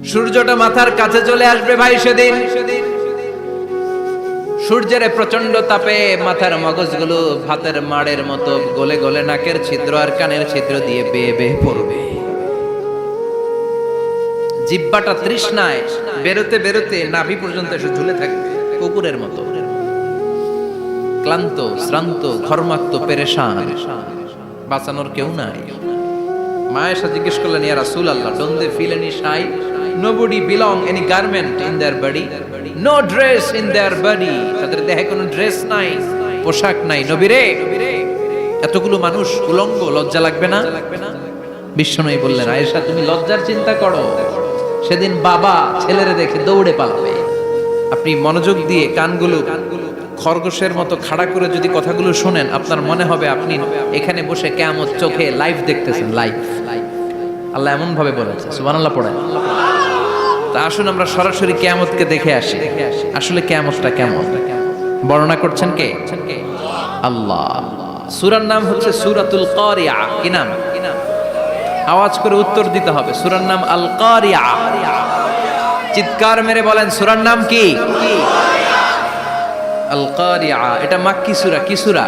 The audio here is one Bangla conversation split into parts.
সূর্যটা মাথার কাছে চলে আসবে ভাই সেদিন। সূর্যের প্রচন্ড তাপে মাথার মগজগুলো ভাতের মাড়ের মতো গলে গলে নাকের ছিদ্র আর কানের ছিদ্র দিয়ে বেয়ে বেয়ে পড়বে। জিহ্বাটা তৃষ্ণায় বেরোতে বেরোতে নাভি পর্যন্ত এসে ঝুলে থাকবে কুকুরের মতো, ক্লান্ত শ্রান্ত ঘর্মাক্ত পেরেশান, বাঁচানোর কেউ নাই। মায়েশা জিজ্ঞেস করলেন, ইয়া রাসূলুল্লাহ, don't they feel any shy? Nobody belong any garment in their body, no dress in their body. তাদের দেহে কোনো ড্রেস নাই, পোশাক নাই। নবী রে, এতগুলো মানুষ উলঙ্গ, লজ্জা লাগবে না? বিশ্বনবী বললেন, আয়েশা তুমি লজ্জার চিন্তা করো, সেদিন বাবা ছেলেরে দেখে দৌড়ে পালাবে। আপনি মনোযোগ দিয়ে কানগুলো খরগোশের মতো খাড়া করে যদি কথাগুলো শোনেন, আপনার মনে হবে আপনি এখানে বসে কিয়ামত চোখে লাইভ দেখতেছেন। লাইভ আল্লাহ এমন ভাবে বলেছে, সুবহানাল্লাহ পড়েন। তা আসুন আমরা সরাসরি কিয়ামতকে দেখে আসি। আসলে কিয়ামতটা কেমন বর্ণনা করছেন কে? আল্লাহ। সূরার নাম হচ্ছে সূরাতুল কারিয়া। কি নাম? আওয়াজ করে উত্তর দিতে হবে। সূরার নাম আল কারিয়া। চিৎকার মেরে বলেন, সূরার নাম কি? আল কারিয়া। এটা মাক্কি সূরা। কি সূরা?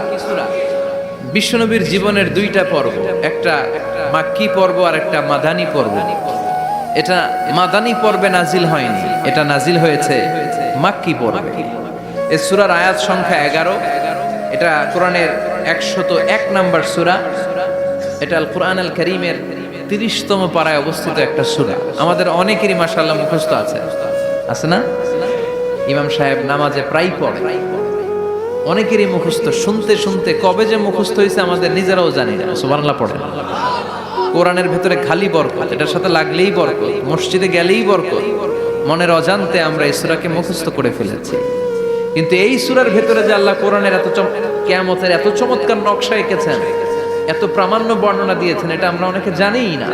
বিশ্বনবীর জীবনের দুইটা পর্ব, একটা মাক্কি পর্ব আর একটা মাদানী পর্ব। এটা মাদানী পর্বে নাজিল হয়নি, এটা নাজিল হয়েছে মাক্কি পর্বে। এই সূরার আয়াত সংখ্যা 11। এটা কোরআনের 101 নম্বর সূরা। এটা আল কোরআন আল কারীমের 30তম পারায় অবস্থিত একটা সূরা। আমাদের অনেকেরই মাশাআল্লাহ মুখস্থ আছে, আছে না? ইমাম সাহেব নামাজে প্রায় পড়ে, অনেকেরই মুখস্থ। শুনতে শুনতে কবে যে মুখস্থ হয়েছে আমাদের নিজেরাও জানি না। সুবহানাল্লাহ পড়ে। কোরআনের ভেতরে খালি বরকত, এটার সাথে লাগলেই বরকত, মসজিদে গেলেই বরকত। মনের অজান্তে আমরা এই সূরাকে মুখস্থ করে ফেলেছি। কিন্তু এই সূরার ভেতরে যে আল্লাহ কোরআনের কিয়ামতের এত চমৎকার নকশা এঁকেছেন, এত প্রামাণ্য বর্ণনা দিয়েছেন, এটা আমরা অনেকে জানিই না।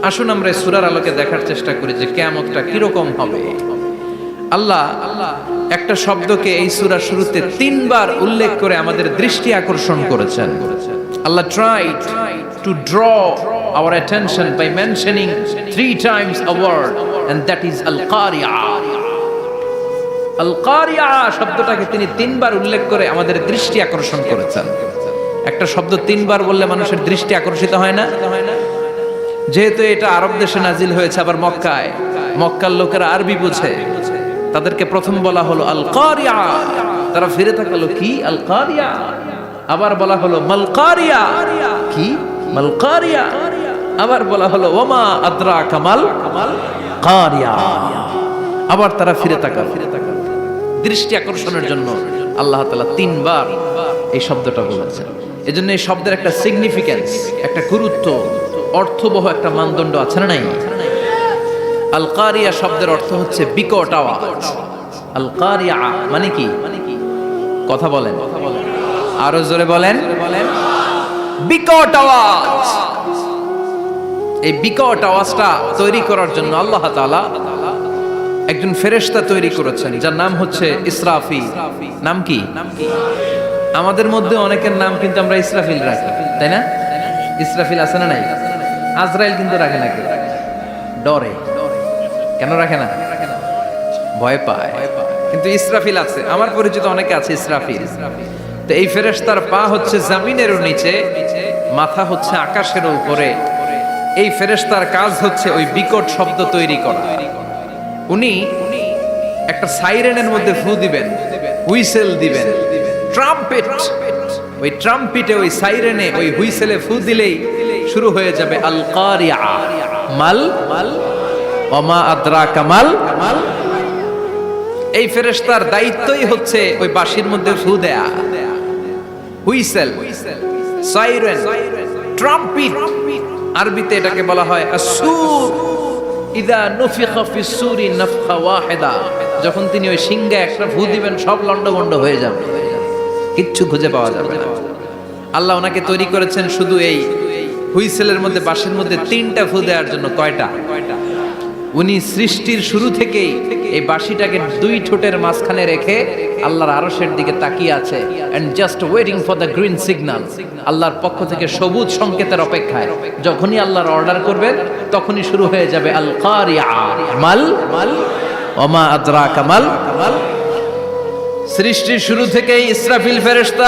আসুন আমরা এই সূরার আলোকে দেখার চেষ্টা করি যে কিয়ামতটা কিরকম হবে। আল্লাহ একটা শব্দকে এই সূরার শুরুতে 3 বার উল্লেখ করে আমাদের দৃষ্টি আকর্ষণ করেছেন। আল্লাহ tried to draw our attention by mentioning 3 times a word, and that is al-qari'ah. al-qari'ah শব্দটাকে তিনি 3 বার উল্লেখ করে আমাদের দৃষ্টি আকর্ষণ করেছেন। একটা শব্দ 3 বার বললে মানুষের দৃষ্টি আকর্ষিত হয় না? যেহেতু এটা আরব দেশে নাজিল হয়েছে, আবার মক্কায়, মক্কার লোকেরা আরবি বোঝে, তাদেরকে প্রথম বলা হলো আল কারিয়া। তারা ফিরে তাকালো, কি আল কারিয়া? আবার বলা হলো মাল কারিয়া। কি মাল কারিয়া? আবার বলা হলো ওমা আদরাকা মাল কারিয়া। আবার তারা ফিরে তাকালো। দৃষ্টি আকর্ষণের জন্য আল্লাহ তাআলা 3 বার এই শব্দটা বলেছেন। এজন্য এই শব্দের একটা সিগনিফিকেন্স, একটা গুরুত্ব, অর্থবহ একটা মানদণ্ড আছে না নাই? আল কারিয়া শব্দের অর্থ হচ্ছে বিকট আওয়াজ। আল কারিয়া মানে কি? কথা বলেন, আরো জোরে বলেন। বিকট আওয়াজ। এই বিকট আওয়াজটা তৈরি করার জন্য আল্লাহ তাআলা একজন ফেরেশতা তৈরি করেছেন, যার নাম হচ্ছে ইসরাফিল। নাম কি? আমাদের মধ্যে অনেকের নাম কিন্তু আমরা ইসরাফিল রাখি, তাই না? ইসরাফিল আছে না নাই? আজরাইল কিন্তু রাখে না, কেউ ডরে। কেন রাখে না? ভয় পায়। কিন্তু ইসরাফিল আছে, আমার পরিচিত অনেকে আছে ইসরাফিল। তো এই ফেরেশতার পা হচ্ছে জমিনের নিচে, মাথা হচ্ছে আকাশের উপরে। এই ফেরেশতার কাজ হচ্ছে ওই বিকট শব্দ তৈরি করা। উনি একটা সাইরেনের মধ্যে ফু দিবেন, হুইসেল দিবেন, ট্রাম্পেট। ওই ট্রাম্পিটে, ওই সাইরেনে, ওই হুইসেলে ফু দিলেই শুরু হয়ে যাবে আল কারিয়া। মাল ওমা আদরাকা মাল। এই ফেরেশতার দায়িত্বই হচ্ছে ওই বাঁশির মধ্যে ফু দেয়া। Whistle, siren, trumpet. আরবিতে এটাকে বলা হয় আসসুর। ইদা নুফিখা ফিস সূরি নাফখা ওয়াহিদা। যখন তিনি ওই সিংহে একটা ফু দিবেন, সব লন্ডভন্ড হয়ে যাবে, কিচ্ছু খুঁজে পাওয়া যাবে না। আল্লাহ ওনাকে তৈরি করেছেন শুধু এই হুইসেলের মধ্যে, বাঁশির মধ্যে 3টা ফু দেওয়ার জন্য। কয়টা? উনি সৃষ্টির শুরু থেকেই এই বাঁশিটাকে দুই ঠোঁটের মাঝখানে রেখে আল্লাহর আরশের দিকে তাকিয়ে আছে and just waiting for the green signal. আল্লাহর পক্ষ থেকে সবুজ সংকেতের অপেক্ষায়। যখনই আল্লাহর অর্ডার করবেন তখনই শুরু হয়ে যাবে আল কারিআ মাল ওমা আদরাকা মাল। সৃষ্টির শুরু থেকেই ইসরাফিল ফেরেশতা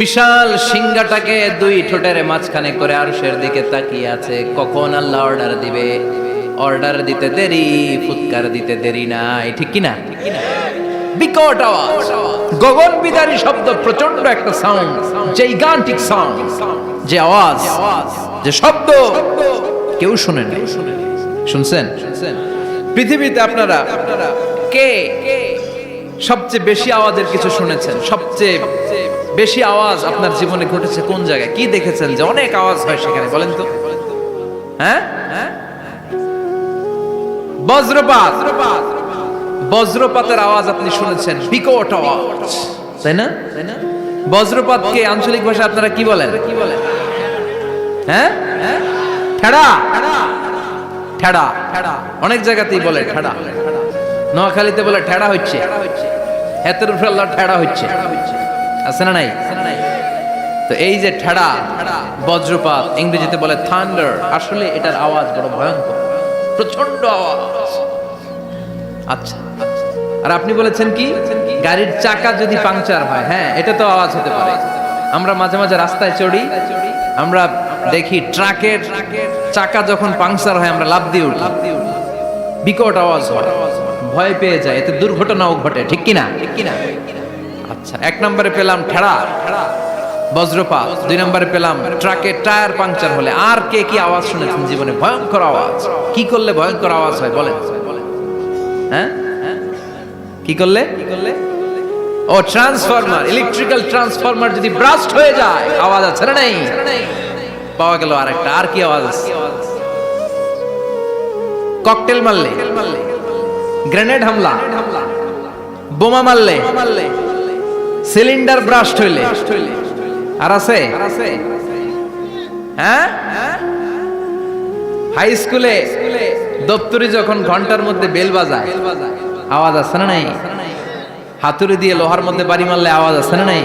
বিশাল সিংহাটাকে দুই ঠোঁটের মাঝখানে করে আরশের দিকে তাকিয়ে আছে, কখন আল্লাহ অর্ডার দিবে। অর্ডার দিতে দেরি, ফুৎকার দিতে দেরি নাই, ঠিক কিনা? বিকট আওয়াজ, গগন বিদারী শব্দ, প্রচন্ড একটা সাউন্ড, জাইগান্টিক সাউন্ড, যে আওয়াজ, যে শব্দ কেউ শুনেন। শুনছেন? পৃথিবীতে আপনারা কে সবচেয়ে বেশি আওয়াজের কিছু শুনেছেন? সবচেয়ে বেশি আওয়াজ আপনার জীবনে ঘটেছে কোন জায়গায়? কি দেখেছেন যে অনেক আওয়াজ হয় সেখানে? বলেন তো। হ্যাঁ, বজ্রপাত। বজ্রপাতের আওয়াজ আপনি শুনেছেন, বিকট আওয়াজ, তাই না? বজ্রপাতকে আঞ্চলিক ভাষা আপনারা কি বলেন? হ্যাঁ, ঠেড়া। ঠেড়া অনেক জায়গাতেই বলে ঠেড়া। নোয়াখালীতে বলে ঠেড়া হচ্ছে, হাতের উপরে আল্লাহ ঠেড়া হচ্ছে, আছে না নাই? তো এই যে ঠেড়া, বজ্রপাত, ইংরেজিতে বলে থান্ডার, আসলে এটার আওয়াজ বড় ভয়ঙ্কর, প্রচন্ড আওয়াজ। আচ্ছা, আর আপনি বলেছেন কি গাড়ির চাকা যদি পাংচার হয়, হ্যাঁ এটা তো আওয়াজ হতে পারে। আমরা মাঝে মাঝে রাস্তায় চড়ি, আমরা দেখি ট্রাকের চাকা যখন পাংচার হয় আমরা লাফ দিয়ে উঠি, বিকট আওয়াজ হয়, ভয় পেয়ে যায়, এতে দুর্ঘটনাও ঘটে, ঠিক কিনা? আচ্ছা, এক নম্বরে পেলাম ঠেড়া, বজ্রপাত। দুই নম্বরে পেলাম ট্রাকের টায়ার পাংচার হলে। আর কে কি আওয়াজ শুনেছেন জীবনে? ভয়ঙ্কর আওয়াজ। কি করলে ভয়ঙ্কর আওয়াজ হয় বলেন? হ্যাঁ, কি করলে? ও ট্রান্সফরমার, ইলেকট্রিক্যাল ট্রান্সফরমার যদি ব্রাস্ট হয়ে যায় আওয়াজ আছে না নাই? পাওয়া গেল আরেকটা। আর কি আওয়াজ? ককটেল মারলে, গ্রেনেড হামলা, বোমা মারলে, সিলিন্ডার ব্রাস্ট হইলে। আর আছে? হ্যাঁ, হাই স্কুলে দপ্তরি যখন ঘন্টার মধ্যে বেল বাজায় আওয়াজ আছে না নাই? হাতুড়ি দিয়ে লোহার মধ্যে বাড়ি মারলে আওয়াজ আছে না নাই?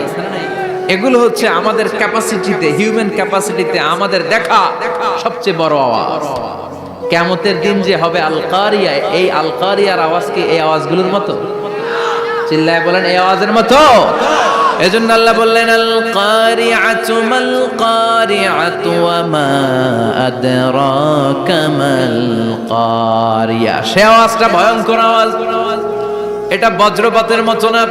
এগুলো হচ্ছে আমাদের ক্যাপাসিটিতে, হিউম্যান ক্যাপাসিটিতে আমাদের দেখা সবচেয়ে বড় আওয়াজ। কিয়ামতের দিন যে হবে আল কারিয়া, এই আল কারিয়ার আওয়াজ কি এই আওয়াজগুলোর মতো? চিল্লায় বলেন, এই আওয়াজের মতো। এজন্য আল্লাহ বললেন আল কারিআতু মাল কারিআতু ওয়া মা আদরাকা মাল কারিয়া। সে আওয়াজটা ভয়ঙ্কর আওয়াজ। এটা বজ্রপাতের মতো না,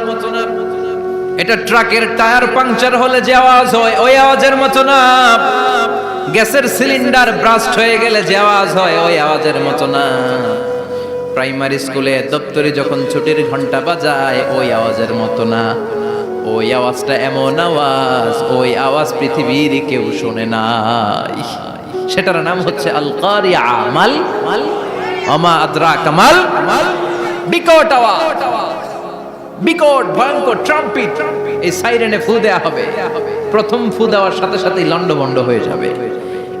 এটা ট্রাকের টায়ার পাংচার হলে যে আওয়াজ হয় ওই আওয়াজের মতো না, গ্যাসের সিলিন্ডার ব্রাস্ট হয়ে গেলে যে আওয়াজ হয় ওই আওয়াজের মতো না, প্রাইমারি স্কুলে দপ্তরে যখন ছুটির ঘন্টা বাজায় ওই আওয়াজের মতো না। ওই আওয়াজটা এমন আওয়াজ, ওই আওয়াজ পৃথিবীর কেউ শোনে নাই। সেটার নাম হচ্ছে আল কারিআ মাল ওমা আদরাকা মাল। বিকট আওয়াজ, বিকট ভয়ঙ্কর ট্রাম্পিট। এই সাইরেনে ফু দেয়া হবে, প্রথম ফু দেওয়ার সাথে সাথেই লন্ডভন্ড হয়ে যাবে।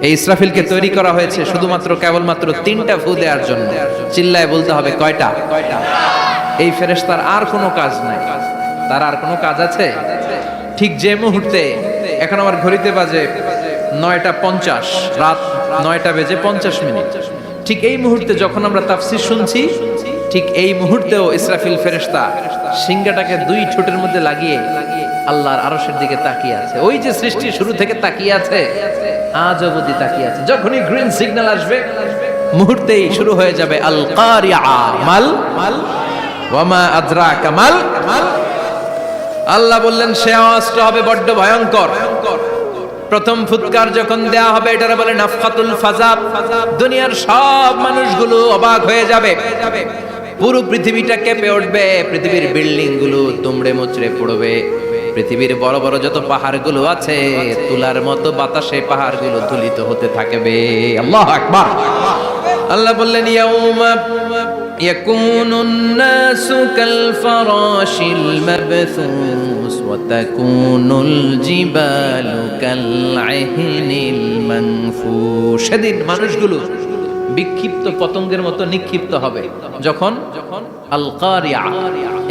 এই ইসরাফিলকে তৈরি করা হয়েছে শুধুমাত্র কেবলমাত্র 3টা ফু দেওয়ার জন্য। চিল্লায় বলতে হবে কয়টা? এই ফেরেশতার আর কোনো কাজ নাই। তার আর কোনো কাজ আছে? ঠিক যে মুহূর্তে, এখন আমার ঘড়িতে বাজে 9:50, রাত 9:50, ঠিক এই মুহূর্তে যখন আমরা তাফসীর শুনছি, ঠিক এই মুহূর্তেও ইসরাফিল ফেরেশতা সিংহাটাকে দুই ঠোঁটের মধ্যে লাগিয়ে আল্লাহর আরশের দিকে তাকিয়ে আছে। ওই যে সৃষ্টির শুরু থেকে তাকিয়ে আছে, আজ অবধি তাকিয়ে আছে। যখনই গ্রিন সিগন্যাল আসবে মুহূর্তেই শুরু হয়ে যাবে আল কারিআ মাল ওয়া মা আদরাকা মাল। আল্লাহ বললেন সে আওয়াজটা হবে বড্ড ভয়ঙ্কর। প্রথম ফুৎকার যখন দেয়া হবে এটারে বলে নাফখাতুল ফাজা। দুনিয়ার সব মানুষগুলো অবাক হয়ে যাবে, পুরো পৃথিবীটা কেঁপে উঠবে, পৃথিবীর বিল্ডিং গুলো দুমড়ে মুচড়ে পড়বে, পৃথিবীর বড় বড় যত পাহাড়গুলো আছে তুলার মতো বাতাসে পাহাড়গুলো ধুলিত হতে থাকবে। আল্লাহু আকবার। আল্লাহ বললেন ইয়াউমা ইয়াকুনুন নাসু কাল ফারাশিল মাবথুস। وتكون الجبال كالعهن المنفوش সেদিন মানুষগুলো বিক্ষিপ্ত পতঙ্গের মতো নিক্ষিপ্ত হবে যখন আল কারিয়া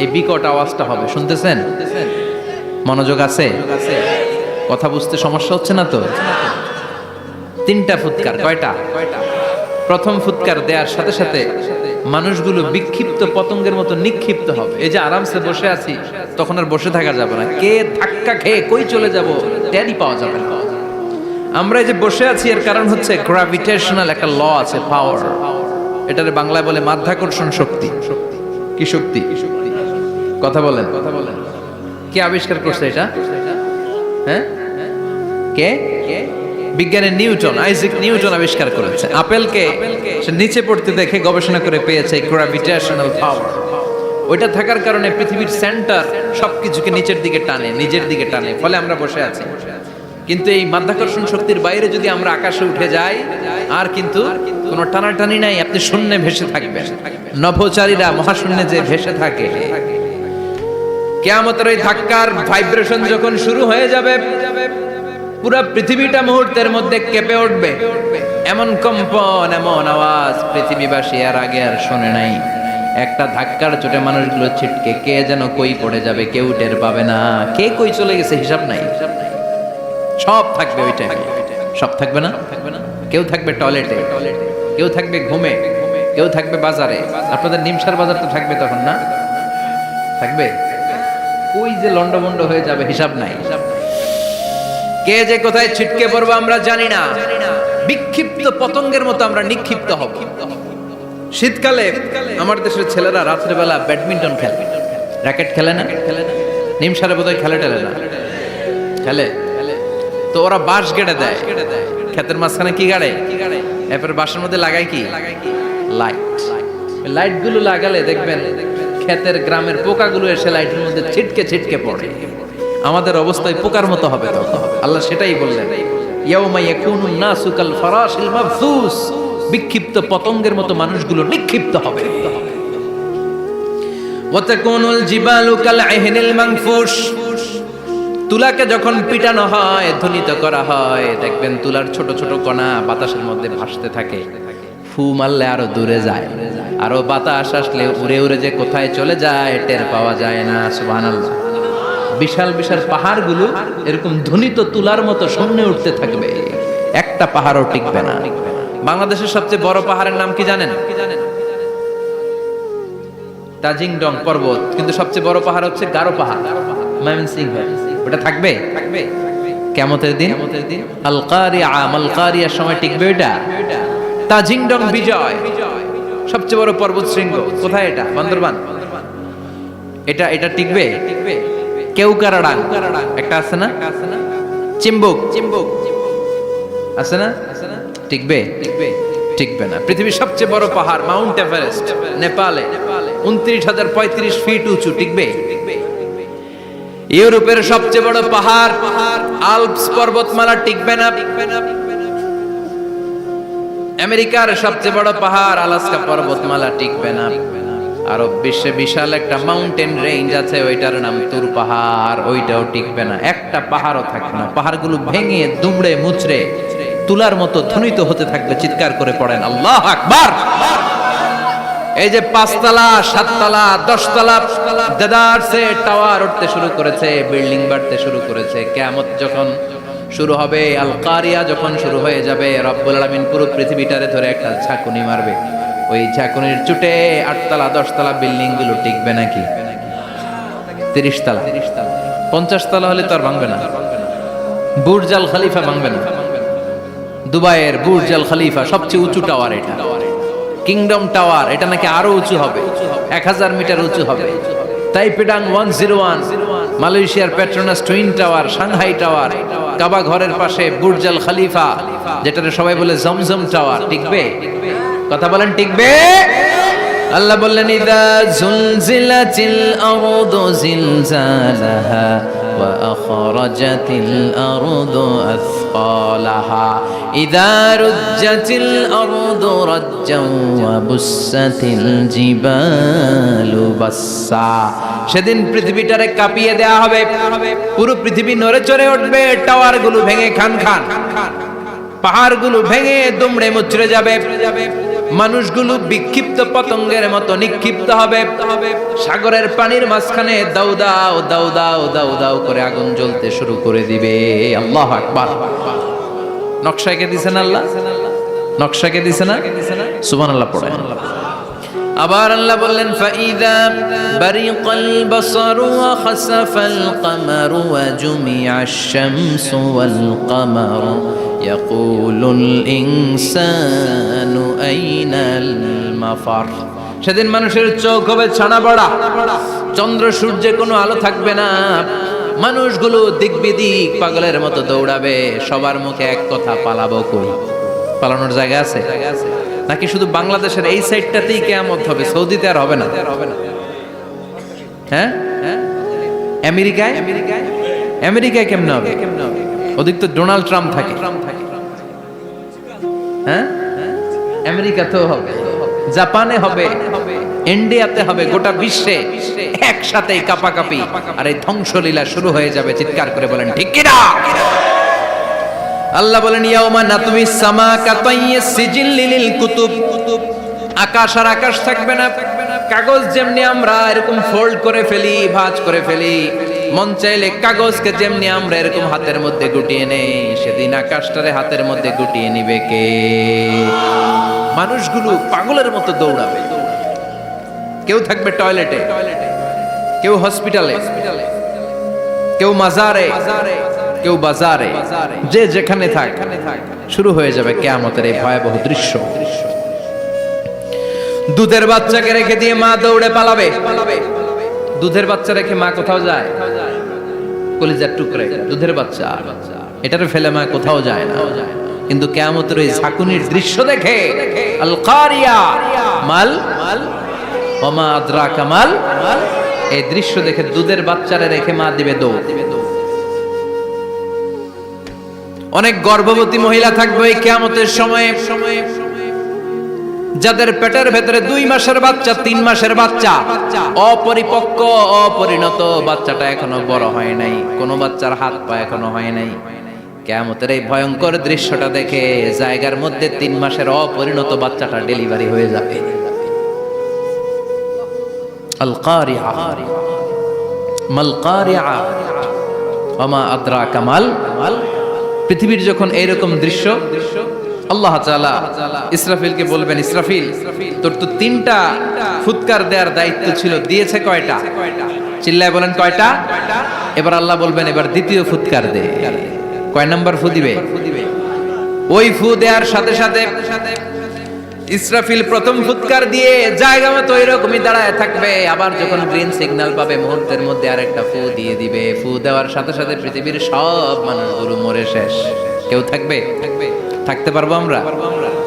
এই বিকট আওয়াজটা হবে। শুনতেছেন? মনোযোগ আছে? কথা বুঝতে সমস্যা হচ্ছে না তো? তিনটা ফুৎকার। কয়টা? প্রথম ফুৎকার দেওয়ার সাথে সাথে মানুষগুলো বিক্ষিপ্ত পতঙ্গের মতো নিক্ষিপ্ত হবে। এই যে আরামসে বসে আছি, তখন আর বসে থাকা যাবে না। কে ধাক্কা খেয়ে কই চলে যাব টেরই পাওয়া যাবে না। আমরা এই যে বসে আছি এর কারণ হচ্ছে গ্র্যাভিটেশনাল একটা ল আছে, পাওয়ার। এটারে বাংলায় বলে মাধ্যাকর্ষণ শক্তি। কি শক্তি? কথা বলেন। কে আবিষ্কার করছে এটা? হ্যাঁ, কে? বিজ্ঞানের নিউটন, আইজাক নিউটন আবিষ্কার করেছে। আপেলকে সে নিচে পড়তে দেখে গবেষণা করে পেয়েছে গ্র্যাভিটেশনাল পাওয়ার। ওইটা থাকার কারণে পৃথিবীর সেন্টার সবকিছুকে নিচের দিকে টানে, নিজের দিকে টানে, ফলে আমরা বসে আছি। কিন্তু এই মাধ্যাকর্ষণ শক্তির বাইরে যদি আমরা আকাশে উঠে যাই, আর কিন্তু কোনো টানাটানি নাই, আপনি শূন্যে ভেসে থাকবেন। নভোচারীরা মহাশূন্যে যে ভেসে থাকে, কিয়ামতের ওই ধাক্কার ভাইব্রেশন যখন শুরু হয়ে যাবে, পুরো পৃথিবীটা মুহূর্তের মধ্যে কেঁপে উঠবে। এমন কম্পন, এমন আওয়াজ পৃথিবীবাসী আর আগে আর শোনে নাই। একটা ধাক্কার চোটে মানুষগুলো ছিটকে কে যেন কই পড়ে যাবে, কেউ টের পাবে না। কে কই চলে গেছে হিসাব নাই। সব থাকবে ওই টাইমে। সব থাকবে না? কেউ থাকবে টয়লেটে, কেউ থাকবে ঘুমে, কেউ থাকবে বাজারে। আপনাদের নিমসার বাজার তো থাকবে তখন, না থাকবে? ওই যে লন্ডভন্ড হয়ে যাবে, হিসাব নাই। কে যে কোথায় ছিটকে পড়বো আমরা জানি না। বিক্ষিপ্ত পতঙ্গের মতো আমরা নিক্ষিপ্ত হব। শীতকালে আমার দেশের ছেলেরা রাত্রেবেলা ব্যাডমিন্টন খেলে, র্যাকেট খেলে না? নিমসারে বোধহয় খেলে টেলে না, খেলে তো। ওরা বাঁশ গেড়ে দেয় ক্ষেতের মাঝখানে। কি গাড়ে? এরপর বাঁশের মধ্যে লাগায় কি? লাইট। লাইট গুলো লাগালে দেখবেন ক্ষেতের গ্রামের পোকাগুলো এসে লাইটের মধ্যে ছিটকে ছিটকে পড়ে। আমাদের অবস্থায় পোকার মতো হবে তখন। আল্লাহ সেটাই বললেন, ইয়াউমা ইয়াকুনুন নাসু কাল ফারাশিল মাবসুস। বিক্ষিপ্ত পতঙ্গের মতো মানুষগুলো নিক্ষিপ্ত হবে। ওয়া তাকুনুল জিবালু কাল আহিনিল মানফুশ। তুলাকে যখন পিটানো হয়, ধ্বনিত করা হয়, দেখবেন তুলার ছোট ছোট কণা বাতাসের মধ্যে ভাসতে থাকে। ফু মারলে আরো দূরে যায়, আরো বাতাস আসলে উড়ে উড়ে যে কোথায় চলে যায় টের পাওয়া যায় না। সুবহানাল্লাহ। বিশাল বিশাল পাহাড়গুলো এরকম ধ্বনিত তুলার মতো সামনে উঠতে থাকবে, একটা পাহাড়ও টিকবে না। বাংলাদেশের সবচেয়ে বড় পাহাড়ের নাম কি জানেন? তাজিংডং পর্বত। কিন্তু সবচেয়ে বড় পাহাড় হচ্ছে গারো পাহাড়, ময়মনসিংহ। ওটা থাকবে কিয়ামতের দিন। আল কারিয়া, মাল কারিয়ার সময় টিকবে ওটা। তাজিংডং বিজয় সবচেয়ে বড় পর্বত শৃঙ্গ। কোথায় এটা? বান্দরবান। এটা টিকবে? কেউকারাডাং একটা আছে না? চিম্বুক আছে না? টিকবে? টিকবে না। পৃথিবীর সবচেয়ে বড় পাহাড় মাউন্ট এভারেস্ট নেপালে 29,035 ফিট উঁচু, টিকবে? ইউরোপের সবচেয়ে বড় পাহাড় আল্পস পর্বতমালা টিকবে না। আমেরিকার সবচেয়ে বড় পাহাড় আলাস্কা পর্বতমালা টিকবে না। আরব বিশ্বে বিশাল একটা মাউন্টেন রেঞ্জ আছে, ওইটার নাম তুর পাহাড়, ওইটাও টিকবে না। একটা পাহাড়ও থাকবে না। পাহাড়গুলো ভেঙে দুমড়ে মুচড়ে তুলার মতো ধ্বনিত হতে থাকবে। চিৎকার করে পড়েন আল্লাহু আকবার। এই যে 5 তলা, 7 তলা, 10 তলা দেদারসে টাওয়ার উঠতে শুরু করেছে, বিল্ডিং বাড়তে শুরু করেছে। কিয়ামত যখন শুরু হবে, আল কারিয়া যখন শুরু হয়ে যাবে, রব্বুল আলামিন পুরো পৃথিবীটারে ধরে একটা ঝাঁকুনি মারবে। ওই ঝাঁকুনির চুটে 8 তলা 10 তলা বিল্ডিং গুলো টিকবে নাকি? 30 তলা 50 তলা হলে তো আর ভাঙবে না। বুর্জ আল খলিফা ভাঙবে না। দুবাইয়ের বুর্জ আল খলিফা সবচেয়ে উঁচু টাওয়ার এটা। কিংডম টাওয়ার এটা নাকি আরো উঁচু হবে, 1000 মিটার উঁচু হবে। তাইপেডাং 101, মালয়েশিয়ার Petronas twin tower, Shanghai tower, কাবা ঘরের পাশে বুর্জ আল খলিফা, যেটারে সবাই বলে জমজম টাওয়ার, টিকবে? কথা বলেন, টিকবে? আল্লাহ বললেন, ইদা জুলজিলাতিল আরদু জিলজালাহা ওয়া আখরাজাতিল আরদু আসফালাহা। ইযা রুজ্জাতিল আরদু রাজ্জান ওয়া বুসাতিল জিবালু বাসসা, সেদিন পৃথিবীটারে কাঁপিয়ে দেয়া হবে, পুরো পৃথিবী নড়ে চড়ে উঠবে, টাওয়ারগুলো ভেঙে খান খান, পাহাড়গুলো ভেঙে দুমড়ে মুচড়ে যাবে, মানুষগুলো বিক্ষিপ্ত পতঙ্গের মতো নিক্ষিপ্ত হবে, সাগরের পানির মাঝখানে দাউ দাউ দাউ দাউ দাউ দাউ করে আগুন জ্বলতে শুরু করে দিবে। আল্লাহু আকবার। নকশাকে দিছেন আল্লাহ, নকশাকে দিছে না? সুবহানাল্লাহ পড়ে। আবার আল্লাহ বললেন ফাইদা বারিকাল বাসারু ওয়া খাসাফাল কামারু ওয়া জুমিআশ শামসু ওয়াল কামারু ইয়াকুলুল ইনসানু আইনাল মাফার। সেদিন মানুষের চোখ হবে ছানা বড়া, চন্দ্র সূর্যে কোনো আলো থাকবে না, মানুষগুলো দিক বিদিক পাগলের মতো দৌড়াবে, সবার মুখে এক কথা, পালাবো কই? পালানোর জায়গা আছে নাকি শুধু বাংলাদেশের এই সাইডটাতেই কিয়ামত হবে, সৌদিতে আর হবে না? হ্যাঁ, আমেরিকায় আমেরিকায় কেমনে হবে? ওদিক তো ডোনাল্ড ট্রাম্প থাকে। হ্যাঁ, আমেরিকাতেও হবে, জাপানে হবে, ইন্ডিয়াতে হবে, গোটা বিশ্বে একসাথে কাপাকাপি আর এই ধ্বংসলীলা শুরু হয়ে যাবে। চিৎকার করে বলেন ঠিক কি না? আল্লাহ বলেন ইয়াউমা নাতমিস সামা কাতাইয়িস সিজিল লিল কুতুব, আকাশ আর আকাশ থাকবে না, কাগজ যেমনি আমরা এরকম ফোল্ড করে ফেলি, ভাঁজ করে ফেলি, মন চাইলে কাগজকে যেমনি আমরা এরকম হাতের মধ্যে গুটিয়ে নেই, সেদিন আকাশটারে হাতের মধ্যে গুটিয়ে নিবে কে? মানুষগুলো পাগলের মতো দৌড়াবে, কেউ থাকবে টয়লেটে, কেউ হসপিটালে, কেউ মাজারে, কেউ বাজারে, যে যেখানে থাক, শুরু হয়ে যাবে কিয়ামতের এই ভয়াবহ দৃশ্য। দুধের বাচ্চাকে রেখে দিয়ে মা দৌড়ে পালাবে। দুধের বাচ্চা রেখে মা কোথাও যায়? কলিজার টুকরে দুধের বাচ্চা, এটারে ফেলে মা কোথাও যায় না। কিন্তু কিয়ামতের এই ঝাঁকুনির দৃশ্য দেখে আল কারিয়া মাল ওয়া মা আদরাকা মাল, এই দৃশ্য দেখে দুধের বাচ্চারে রেখে মা দিবে দৌড়। অনেক গর্ভবতী মহিলা থাকবে এই কিয়ামতের সময়ে, যাদের পেটের ভেতরে 2 মাসের বাচ্চা, 3 মাসের বাচ্চা, অপরিপক্ক অপরিণত, বাচ্চাটা এখনো বড় হয় নাই, কোন বাচ্চার হাত পা এখনো হয় নাই। কিয়ামতের এই ভয়ঙ্কর দৃশ্যটা দেখে জায়গার মধ্যে 3 মাসের অপরিণত বাচ্চাটা ডেলিভারি হয়ে যাবে। আল কারিআ মাল কারিআ ওয়া মা আদরাকা মাল। পৃথিবীর যখন এইরকম দৃশ্য, আল্লাহ তাআলা ইসরাফিলকে বলবেন, ইসরাফিল তোর তো 3টা ফুৎকার দেওয়ার দায়িত্ব ছিল, দিয়েছে কয়টা? চিল্লায় বলেন কয়টা? এবার আল্লাহ বলবেন এবার দ্বিতীয় ফুৎকার দে। কয় নাম্বার ফু দিবে? ওই ফু দেওয়ার সাথে সাথে ইসরাফিল প্রথম ফুৎকার দিয়ে জায়গা মতো এরকমই দাঁড়ায় থাকবে, আবার যখন গ্রিন সিগন্যাল পাবে মুহূর্তের মধ্যে আরেকটা ফু দিয়ে দিবে। ফু দেওয়ার সাথে সাথে পৃথিবীর সব মানুষগুলো মরে শেষ। কেউ থাকবে? থাকতে পারবো আমরা?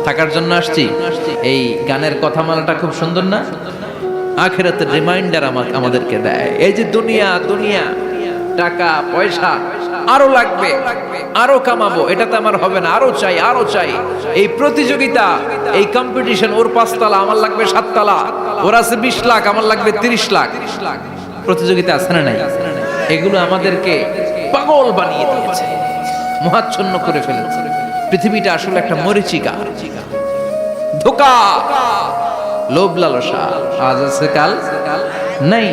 থাকার জন্য আসছি। এই গানের কথামালাটা খুব সুন্দর না? আখিরাতের রিমাইন্ডার আমাদেরকে দেয়। এই যে দুনিয়া দুনিয়া, টাকা পয়সা আরো লাগবে, আরো কামাবো, এটাতে আমার হবে না, আরো চাই আরো চাই। এই প্রতিযোগিতা, এই কম্পিটিশন, ওর 5 তলা আমার লাগবে 7 তলা, ওর আছে 20 লাখ আমার লাগবে 30 লাখ। প্রতিযোগিতা আছে না নাই? এগুলো আমাদেরকে পাগল বানিয়ে দিয়েছে, মোহাচ্ছন্ন করে ফেলেছে। পৃথিবীটা আসলে একটা মরিচিকা, ধোঁকা, লোভ লালসা, আজ আছে কাল নাই।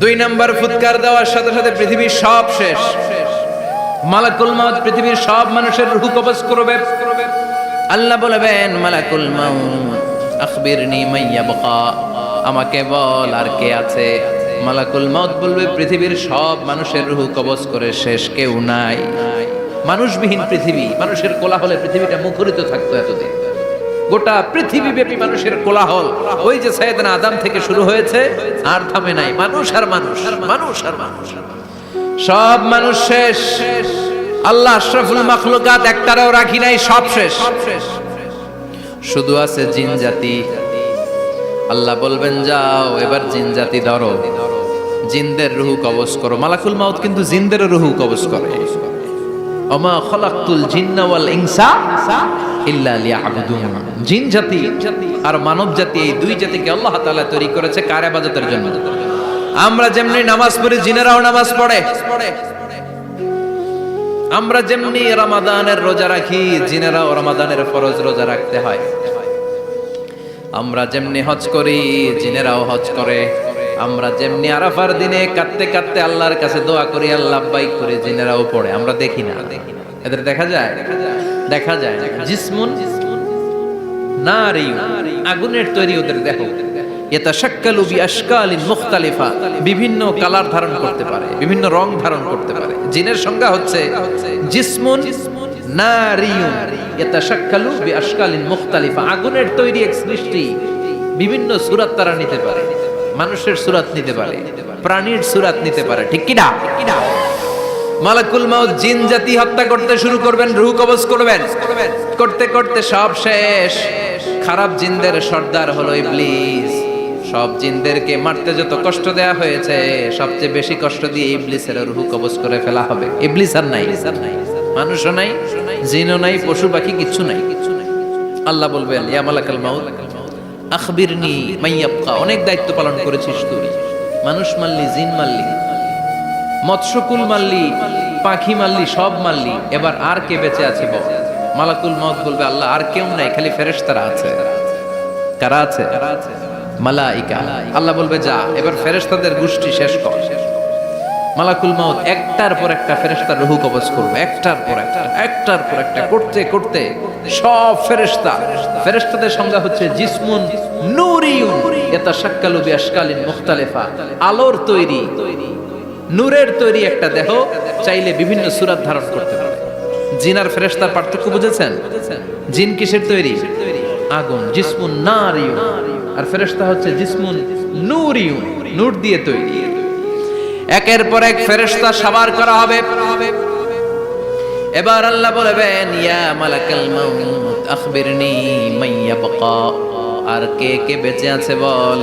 2 নাম্বার ফুৎকার দেওয়ার সাথে সাথে পৃথিবীর সব শেষ। মালাকুল মাউত পৃথিবীর সব মানুষের রূহ কবজ করবে। আল্লাহ বলবেন মালাকুল মাউত আখবিরনি মাইয়াবকা, আমাকে বল আর কে আছে। মালাকুল মাউত বলবে পৃথিবীর সব মানুষের রূহ কবজ করে শেষ, কেউ নাই। মানুষবিহীন পৃথিবী, মানুষের কোলাহলে পৃথিবীটা মুখরিত থাকতো এতদিন। গোটা পৃথিবী ব্যাপী মানুষের কোলাহল, ওই যে সাইয়েদনা আদম থেকে শুরু হয়েছে, আর থামে নাই। মানুষ আর মানুষ, মানুষ আর মানুষ, সব মানুষ শেষ। আল্লাহ আশরাফুল মাখলুকাত একটারও রাখি নাই, সব শেষ। শুধু আছে জিন জাতি। আল্লাহ বলবেন যাও এবার জিন জাতি ধরো, জিনদের রূহ কবজ করো। মালাকুল মাউত কিন্তু জিনদের রূহ কবজ করে। ওমা খলাকতুল জিন্না ওয়াল ইনসা ইল্লা লিয়াবুদুন। জিন জাতি আর মানব জাতি, এই দুই জাতিকে আল্লাহ তাআলা তৈরি করেছে কার ইবাদতের জন্য। আমরা যেমনি নামাজ পড়ি, জিনেরাও নামাজ পড়ে। আমরা যেমনি রমাদানের রোজা রাখি, জিনেরাও রমাদানের ফরজ রোজা রাখতে হয়। আমরা যেমনি হজ করি, জিনেরাও হজ করে। আমরা যেমনি আরাফার দিনে কাঁদতে কাঁদতে আল্লাহর কাছে দোয়া করি, আল্লাহ লাব্বাইক করে, জিনেরাও পড়ে। আমরা দেখি না, এদের দেখা যায়? দেখা যায় না। জিসমুন নারিয়ুন, আগুনের তৈরি ওদের দেহ। ইয়াতাশাক্কালু বিআশকালিন মুখতালিফা, বিভিন্ন কালার ধারণ করতে পারে, বিভিন্ন রং ধারণ করতে পারে। জিনের সংজ্ঞা হচ্ছে জিসমুন নারিয়ুন ইয়াতাশাক্কালু বিআশকালিন মুখতালিফা, আগুনের তৈরি এক সৃষ্টি। বিভিন্ন সূরত তারা নিতে পারে, মানুষের সূরত নিতে পারে, প্রাণীর সূরত নিতে পারে, ঠিক কি না? মালাকুল মাউত জিন জাতি হত্যা করতে শুরু করবেন, রূহ কবজ করবেন। করতে করতে সব শেষ। খারাপ জিনদের সর্দার হলো ইবলিস। সব জিনদেরকে মারতে যত কষ্ট দেয়া হয়েছে, সবচেয়ে বেশি কষ্ট দিয়ে ইবলিসের রূহ কবজ করে ফেলা হবে। ইবলিস আর নাই, মানুষও নাই, জিনও নাই, পশু পাখি কিচ্ছু নাই। আল্লাহ বলবেন, ইয়া মালাকাল মাউত আখবিরনি মাইয়াবকা, অনেক দায়িত্ব পালন করেছিস তুই। মানুষ মারলি, জিন মারলি, মৎস্যকুল মারলি, পাখি মারলি, সব মারলি, এবার আর কে বেঁচে আছে বল? মালাকুল মউত বলবে, আল্লাহ আর কেউ নাই, খালি ফেরেশতারা আছে। কারা আছে? মালাইকা। আল্লাহ বলবে, যা এবার ফেরেশতাদের গোষ্ঠী শেষ কর। মালাকুল মউত একটার পর একটা ফেরেশতার রূহ কবজ করবে, একটার পর একটা, একটার পর একটা করতে করতে সব ফেরেশতা। ফেরেশতাদের সংজ্ঞা হচ্ছে জিসমুন নূরিয়ুন ইয়াতাশাক্কালু বিআশকালিন মুখতালিফা, আলোর তৈরি, নূরের তৈরি একটা দেহ, চাইলে বিভিন্ন সূরত ধারণ করতে পারে। জিন আর ফেরেশতার পার্থক্য বুঝেছেন? জিন কিসের তৈরি? আগুন, জিসমুন নারিয়ুন। আর ফেরেশতা হচ্ছে জিসমুন নূরিয়ুন, নূর দিয়ে তৈরি। একের পর এক ফেরেশতা সবার করা হবে। এবার আল্লাহ বলবেন, ইয়া মালাকাল মাউত আখবিরনি মাইয়াবকা, আর কে কে বেঁচে আছে বল।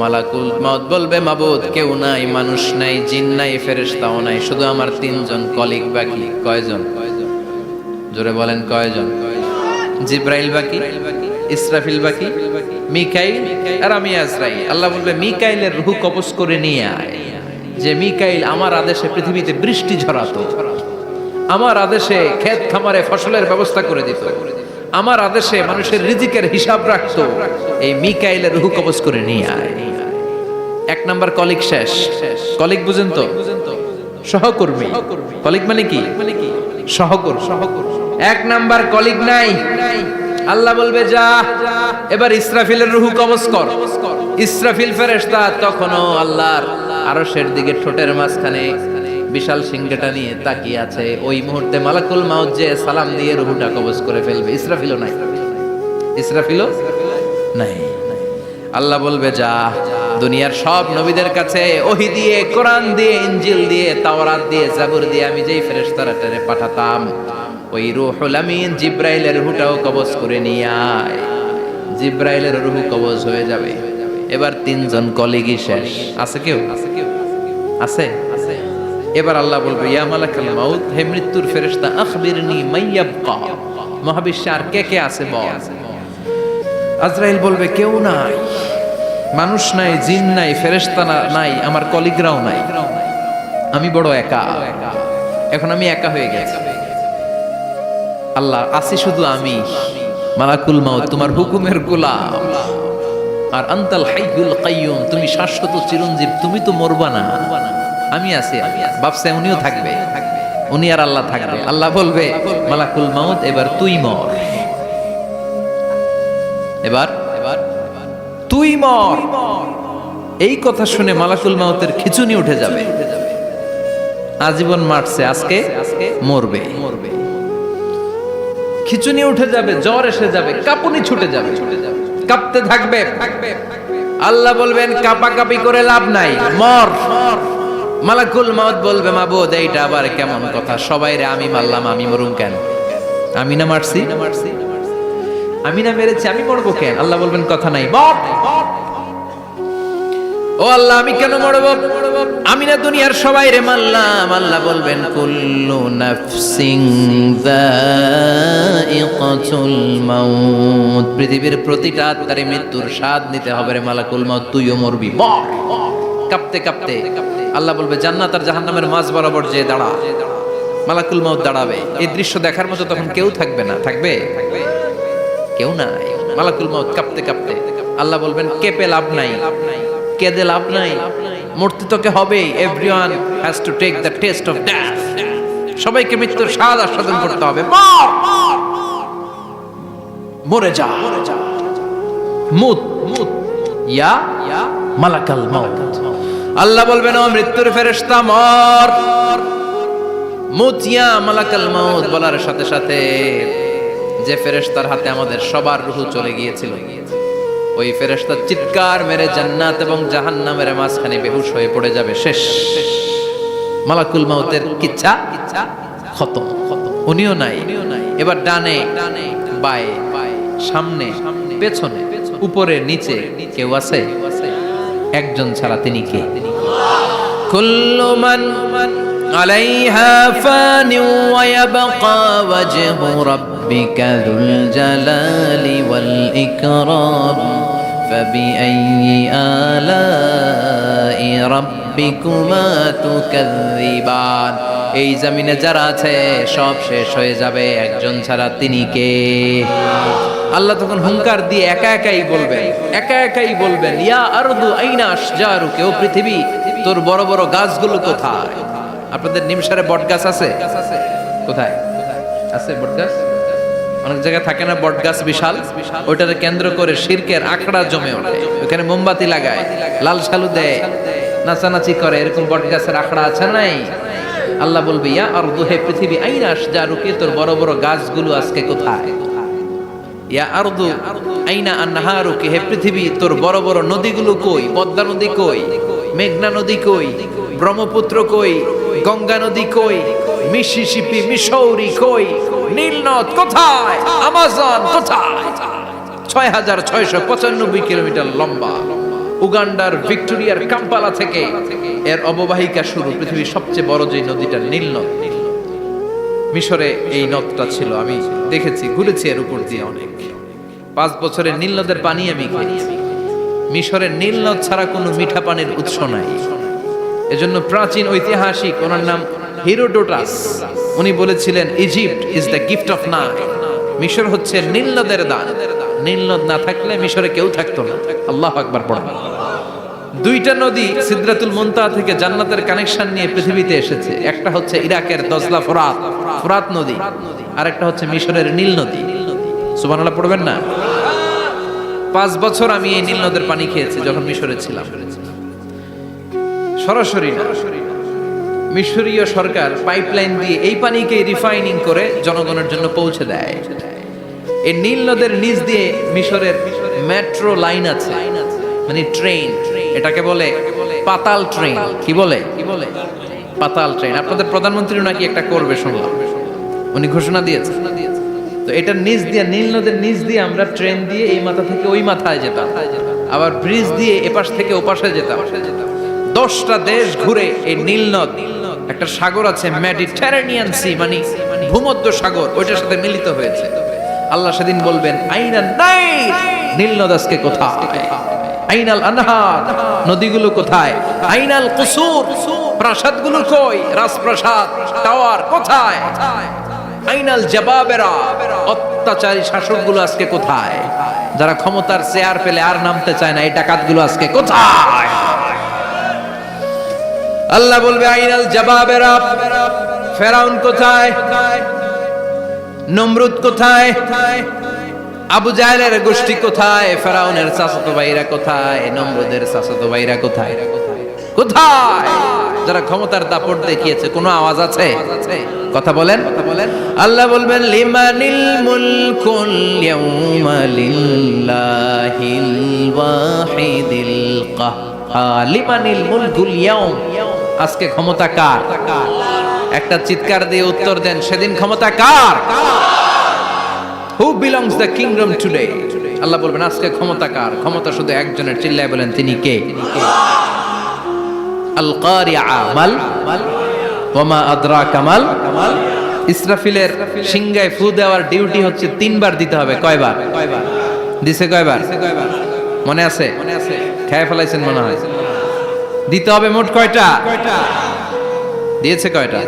মালাকুল মউত বলবে, মাবুদ কেউ নাই, মানুষ নাই, জিন নাই, ফেরেশতাও নাই, শুধু আমার তিনজন কলিগ বাকি। কয়জন? জোরে বলেন, কয়জন? জিব্রাইল বাকি, ইসরাফিল বাকি, মিকাইল আর আমি আজরাইল। আল্লাহ বলবে, মিকাইলের রূহ কবজ করে নিয়ে আয়। যে মিকাইল আমার আদেশে পৃথিবীতে বৃষ্টি ঝরাতো, আমার আদেশে ক্ষেত খামারে ফসলের ব্যবস্থা করে দিত, আমার আদেশে মানুষের রিজিকের হিসাব রাখতো, এই মিকাইলের রূহ কবজ করে নিয়ে আয়। এক নাম্বার কলিগ শেষ। কলিগ বুঝেন তো? সহকর্মী। কলিগ মানে কি? সহকর্মী। এক নাম্বার কলিগ নাই। আল্লাহ বলবে, যা এবার ইসরাফিলের রূহ কবজ কর। ইসরাফিল ফেরেশতা তখনও আল্লাহর আরশের দিকে ঠোঁটের মাঝখানে বিশাল সিংহটা নিয়ে তাকিয়ে আছে। ওই মুহূর্তে মালাকুল মাউত যে সালাম দিয়ে রূহটা কবজ করে ফেলবে। ইসরাফিলও নাই, ইসরাফিলও নাই। আল্লাহ বলবে, যা দুনিয়ার সব নবীদের কাছে ওহী দিয়ে, কোরআন দিয়ে, ইনজিল দিয়ে, তাওরাত দিয়ে, জাবুর দিয়ে আমি যেই ফেরেশতারা টেনে পাঠাতাম, ওই রূহুল আমিন জিব্রাইলের রূহটাও কবজ করে নিয়ে আয়। জিব্রাইলের রূহ কবজ হয়ে যাবে। এবার তিনজন কলিগই শেষ। আছে কেউ? আছে? এবার আল্লাহ বলবে, ইয়া মালাকাল মাউত, হে মৃত্যুর ফেরেশতা, আখবিরনি মাইয়াবকা, মহাবিশ্বে আর কে কে আছে বল। আজরাইল বলবে, কেউ নাই, মানুষ নাই, জিন নাই, ফেরেশতা নাই, আমার কলিগরাও নাই, আমি বড় একা। এখন আমি একা হয়ে গেছি। আল্লাহ, আছি শুধু আমি। মালাকুল মাউত, তোমার হুকুমের গোলাম। আর আনতাল হাইয়ুল কাইয়ুম, তুমি শাশ্বত চিরঞ্জীব, তুমি তো মরবা না। আমি আছি। ভাবছে উনিও থাকবে, উনি আর আল্লাহ থাকবে। আল্লাহ বলবে, মালাকুল মাউত এবার তুই মর, এবার তুই মর। এই কথা শুনে মালাকুল মাউতের খিচুনি উঠে যাবে। আজীবন মারছে, আজকে মরবে। খিচুনি উঠে যাবে, জ্বর এসে যাবে, কাঁপুনি ছুটে যাবে, কাঁপতে থাকবে। আল্লাহ বলবেন, কাঁপাকাঁপি করে লাভ নাই, মর। মালাকুল মাউত বলবে, মাবুদ এইটা আবার কেমন কথা? সবাই রে আমি মারলাম, আমি মরুম কেন? আমি না মারছি, আমি না মেরেছি, আমি মরবো কেন? আল্লাহ বলবেন, কথা নাই, মর। ও আল্লাহ আমি কেন মরব? আমি না দুনিয়ার সবাই রে মারলাম। আল্লাহ বলবেন কুল্লু নাফসিন যায়িকাতুল মাউত, পৃথিবীর প্রতিটা আত্মারে মৃত্যুর স্বাদ নিতে হবে রে মালাকুল মাউত, তুইও মরবি। মর। কাঁপতে কাঁপতে আল্লাহ বলবে জান্নাত আর জাহান্নামের মাঝ বরাবর যে দাঁড়া। মালাকুল মাউত দাঁড়াবে। এই দৃশ্য দেখার মতো তখন কেউ থাকবে না। থাকবে? কেউ নাই। মালাকুল মাউত কাঁপতে কাঁপতে আল্লাহ বলবেন কেঁপে লাভ নাই, কেঁদে লাভ নাই, মরতে তোকে হবেই। Everyone has to take the test of death. সবাইকে মৃত্যুর স্বাদ আস্বাদন করতে হবে। মর, মরে যা। মুত মুত ইয়া মালাকাল মাউত। আল্লাহ বলবেন ও মৃত্যুর ফেরেশতা মর। মুত ইয়া মালাকাল মাউত বলার সাথে সাথে যে ফেরেশতার হাতে আমাদের সবার রূহ চলে গিয়েছিল, ওই ফেরেশতা চিৎকার মেরে জান্নাত এবং জাহান্নামের মাঝখানে বেহুশ হয়ে পড়ে যাবে। শেষ। মালাকুল মাউতের কিচ্ছা খতম। উনিও নাই। এবার ডানে বায়ে সামনে পেছনে উপরে নিচে কেউ আছে? একজন ছাড়া, তিনি কে? কুল্লু মান আলাইহা ফানি ওয়া ইয়াবকা ওয়াজহু রাব্বিকা যুল জালালি ওয়াল ইকরাম ফাবিআইয়ি আলাই রাব্বিকুমা তুকাযযিবান। এই জমিনে যারা আছে সব শেষ হয়ে যাবে, একজন ছাড়া, তিনি কে? আল্লাহ তখন হুঙ্কার দিয়ে একা একাই বলবেন ইয়া আরদু আইনা আশজারুকা, ও পৃথিবী তোর বড় বড় গাছগুলো কোথায়? আপনাদের নিমসারে বট গাছ আছে? কোথায় আছে বট গাছ? অনেক জায়গায় থাকে না বট গাছ বিশাল, ওইটাকে কেন্দ্র করে শিরকের আখড়া জমে ওঠে। ওখানে মোমবাতি লাগায়, লাল শালু দেয়, নাচানাচি করে, এরকম বট গাছের আখড়া আছে নাই? আল্লাহ বলবে ইয়া আরদু, হে পৃথিবী, আইনা আশজারুকা, তোর বড় বড় গাছগুলো আজকে কোথায়? ইয়া আরদু আইনা আনহারুকা, হে পৃথিবী তোর বড় বড় নদীগুলো কই? পদ্মা নদী কই? মেঘনা নদী কই? ব্রহ্মপুত্র কই? গঙ্গা নদী কই? মিসিসিপি, মিসৌরি কই? নীল নদ কোথায়? আমাজন কোথায়? ৬৬৯৫ কিলোমিটার লম্বা উগান্ডার ভিক্টোরিয়ার কাম্পালা থেকে এর অববাহিকা শুরু। পৃথিবীর সবচেয়ে বড় যে নদীটা নীল নদ, মিশরে এই নদটা ছিল। আমি দেখেছি, ঘুরেছি এর উপর দিয়ে অনেক। 5 বছরের নীল নদের পানি আমি খেয়েছি। মিশরের নীল নদ ছাড়া কোনো মিঠা পানির উৎস নাই। এজন্য প্রাচীন ঐতিহাসিক, ওনার নাম হিরোডোটাস, উনি বলেছিলেন Egypt is the gift of Nile. মিশর হচ্ছে নীল নদের দান। নীল নদ না থাকলে মিশরে কেউ থাকতো না। আল্লাহু আকবার পড়েন। 2টা নদী সিদরাতুল মুনতাহা থেকে জান্নাতের কানেকশন নিয়ে পৃথিবীতে এসেছে। একটা হচ্ছে ইরাকের দজলা ফোরাত নদী, আর একটা হচ্ছে মিশরের নীল নদী। সুবহানাল্লাহ পড়বেন না? 5 বছর আমি এই নীল নদের পানি খেয়েছি যখন মিশরে ছিলাম। সরাসরি না, মিশরীয় সরকার পাইপলাইন দিয়ে এই পানিকে রিফাইনিং করে জনগণের জন্য পৌঁছে দেয়। এই নীল নদের নিচ দিয়ে মিশরের মেট্রো লাইন আছে, মানে ট্রেন। এটাকে বলে পাতাল ট্রেন। কি বলে? পাতাল ট্রেন। আপনাদের প্রধানমন্ত্রী নাকি একটা করবে শুনলাম, উনি ঘোষণা দিয়েছে। তো এটার নিচ দিয়ে, নীল নদের নিচ দিয়ে আমরা ট্রেন দিয়ে এই মাথা থেকে ওই মাথায় যেতাম, আবার ব্রিজ দিয়ে এপাশ থেকে ওপাশে যেতাম। 10টা দেশ ঘুরে এই নীল নদ, একটা সাগর আছে মেডিটেরেনিয়ান সি, মানে ভূমধ্য সাগর, ওইটার সাথে মিলিত হয়েছে। আল্লাহ সেদিন বলবেন আইনান নাইল, নীল নদ আজকে কোথায়? আইনাল আনহার, নদীগুলো কোথায়? আইনাল কুসুর, প্রাসাদগুলো কই? রাজপ্রাসাদ, টাওয়ার কোথায়? আইনাল জাবাবেরা, অত্যাচারী শাসকগুলো আজকে কোথায়? যারা ক্ষমতার চেয়ার পেলে আর নামতে চায় না, এই ডাকাতগুলো আজকে কোথায়? আল্লাহ বলবে আইনাল জাবাবেরা, ফেরাউন কোথায়? নমরুদ কোথায়? আবু জাহেলের গোষ্ঠী কোথায়? ফেরাউনের চাচাতো ভাইরা কোথায়? নমরুদের চাচাতো ভাইরা কোথায়? কোথায়? যারা ক্ষমতার দাপট দেখিয়েছে, কোনো আওয়াজ আছে? কথা বলেন। আল্লাহ বলবেন লিমানিল মুলকুল ইয়াউমা লিল্লাহিল ওয়াহিদিল কাহ্হার। লিমানিল মুলকুল ইয়াউম, আজকে ক্ষমতা কার? একটা চিৎকার দিয়ে উত্তর দেন, সেদিন ক্ষমতা কার? Who belongs the kingdom today? আল্লাহ বলবেন আজকে ক্ষমতা কার? ক্ষমতা শুধু একজনের, চিল্লায় বলেন তিনি কে? আল কারিআ মাল ওয়া মা আদরাকা মাল। ইসরাফিলের সিংহায় ফু দেওয়ার ডিউটি হচ্ছে 3 বার দিতে হবে। কয়বার দিছে? কয়বার মনে আছে? খেয়ে ফেলাইছেন মনে হয়। দিতে হবে মোট কয়টা? দিয়েছে কয়টা?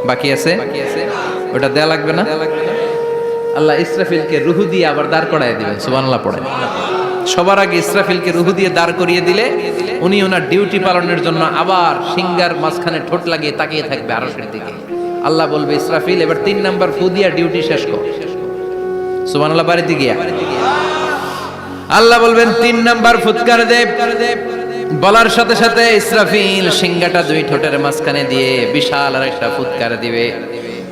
বাকি আছে? ওটা দেয়া লাগবে না? আল্লাহ ইসরাফিলকে রুহু দিয়ে আবার দাঁড় করায় দিবেন। সুবহানাল্লাহ পড়ে। সবার আগে ইসরাফিলকে রুহু দিয়ে দাঁড় করিয়ে দিলে উনি ওনার ডিউটি পালনের জন্য আবার সিংহার মাঝখানে ঠোঁট লাগিয়ে তাকিয়ে থাকবে আরশের দিকে। আল্লাহ বলবে, ইসরাফিল এবার 3 নাম্বার ফু দিয়া ডিউটি শেষ কর। সুবহানাল্লাহ। বাড়িতে গিয়া আল্লাহ বলবেন 3 নাম্বার ফুৎকার দে। বলার সাথে সাথে ইসরাফিল সিংহাটা 2 ঠোঁটের মাঝখানে দিয়ে বিশাল আরেকটা ফুৎকার দিবে।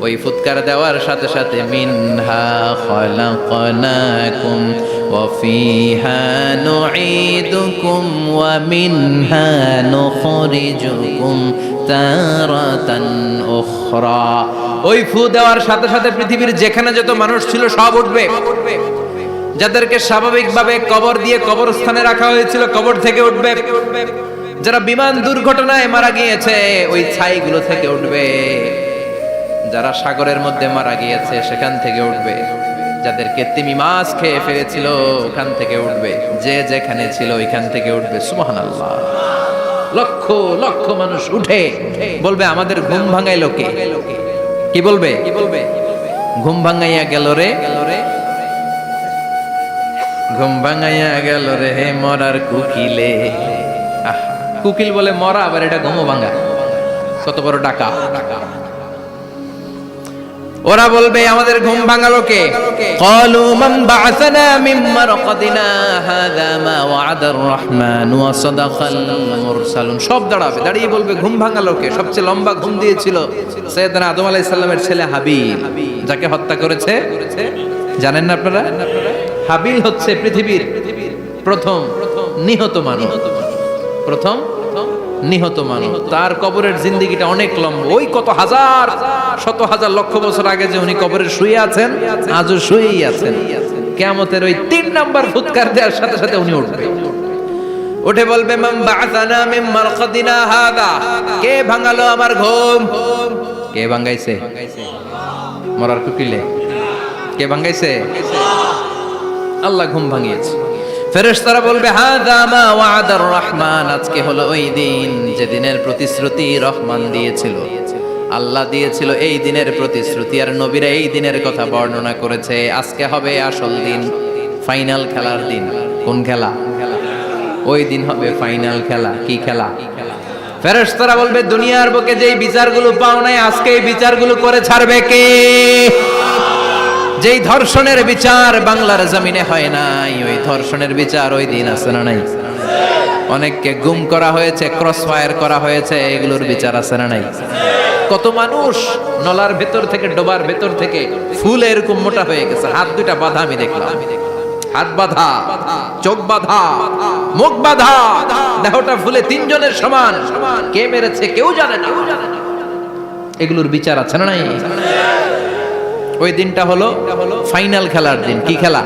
ওই ফুৎকার দেওয়ার সাথে সাথে মিনহা খলাকনাকুম ওয়া ফিহা নুঈদুকুম ওয়া মিনহা নুখরিজুকুম তারাতান উখরা। ওই ফু দেওয়ার সাথে সাথে পৃথিবীর যেখানে যত মানুষ ছিল সব উঠবে। যাদেরকে স্বাভাবিকভাবে কবর দিয়ে কবরস্থানে রাখা হয়েছিল কবর থেকে উঠবে। যারা বিমান দুর্ঘটনায় মারা গিয়েছে ওই ছাইগুলো থেকে উঠবে। যারা সাগরের মধ্যে মারা গিয়েছে সেখান থেকে উঠবে। যাদেরকে তিমি মাছ খেয়ে ফেলেছিল ওখান থেকে উঠবে। যে যেখানে ছিল ওইখান থেকে উঠবে। সুবহানাল্লাহ। লক্ষ লক্ষ মানুষ উঠে বলবে, আমাদের ঘুম ভাঙাইলো কে? কি বলবে? ঘুম ভাঙাইয়া গেল রে, ঘুম ভাঙাইয়া গেল রে মরার কুকিলে। কুকিল বলে মরা, আবার এটা ঘুমো ভাঙা। কত বড় ডাকা। ওরা বলবে, আমাদের ঘুম ভাঙালো কে? ক্বালু মান বা'আসানা মিন মারকাদিনা হাযা মা ওয়া'আদার রহমান ওয়া সাদাকাল মুরসালুন। সব দাঁড়াবে, দাঁড়িয়ে বলবে, ঘুম ভাঙালো কে? সবচেয়ে লম্বা ঘুম দিয়েছিল সাইয়েদনা আদম আলাইহিস সালামের ছেলে হাবিল, যাকে হত্যা করেছে। জানেন না আপনারা? হাবিল হচ্ছে পৃথিবীর প্রথম নিহত মানব। প্রথম নিহত মানব। তার কবরের জিন্দেগিটা অনেক লম্বা। ওই কত হাজার শত হাজার লক্ষ বছর আগে যে উনি কবরে শুয়ে আছেন, আজও শুয়েই আছেন। কিয়ামতের ওই 3 নাম্বার ফুৎকার দেওয়ার সাথে সাথে উনি উঠবে। উঠে বলবে, মান বা'আসানা মিন মারকাদিনা হাযা। কে ভাঙালো আমার ঘুম? কে ভাঙাইছে? মরার কুকিলে কে ভাঙাইছে? আল্লাহ ঘুম ভাঙিয়েছে। ফেরেশতারা বলবে, হাযা মা ওয়া'আদার রহমান। আজকে হলো ওই দিন যে দিনের প্রতিশ্রুতি রহমান দিয়েছিল, আল্লাহ দিয়েছিল। এই দিনের প্রতিশ্রুতি আর নবীরা এই দিনের কথা বর্ণনা করেছে। আজকে হবে আসল দিন, ফাইনাল খেলার দিন। কোন খেলা? ওই দিন হবে ফাইনাল খেলা। কি খেলা? ফেরেশতারা বলবে, দুনিয়ার বুকে যেই বিচারগুলো পাও নাই আজকে এই বিচারগুলো করে ছাড়বে কে? যেই ধর্ষণের বিচার বাংলার জমিনে হয় নাই, ওই ধর্ষণের বিচার ওই দিন আছে না নাই? অনেককে গুম করা হয়েছে, ক্রস ফায়ার করা হয়েছে, এগুলোর বিচার আছে না নাই? কত মানুষ নলার ভেতর থেকে, ডোবার ভেতর থেকে ফুল এরকম মোটা হয়ে গেছে। হাত 2টা বাঁধা আমি দেখলাম। হাত বাঁধা, চোখ বাঁধা, মুখ বাঁধা, দেহটা ফুলে 3 জনের সমান। কে মেরেছে কেউ জানে না। এগুলোর বিচার আছে না নাই? ওই দিনটা হলো ফাইনাল খেলার দিন। কি খেলা?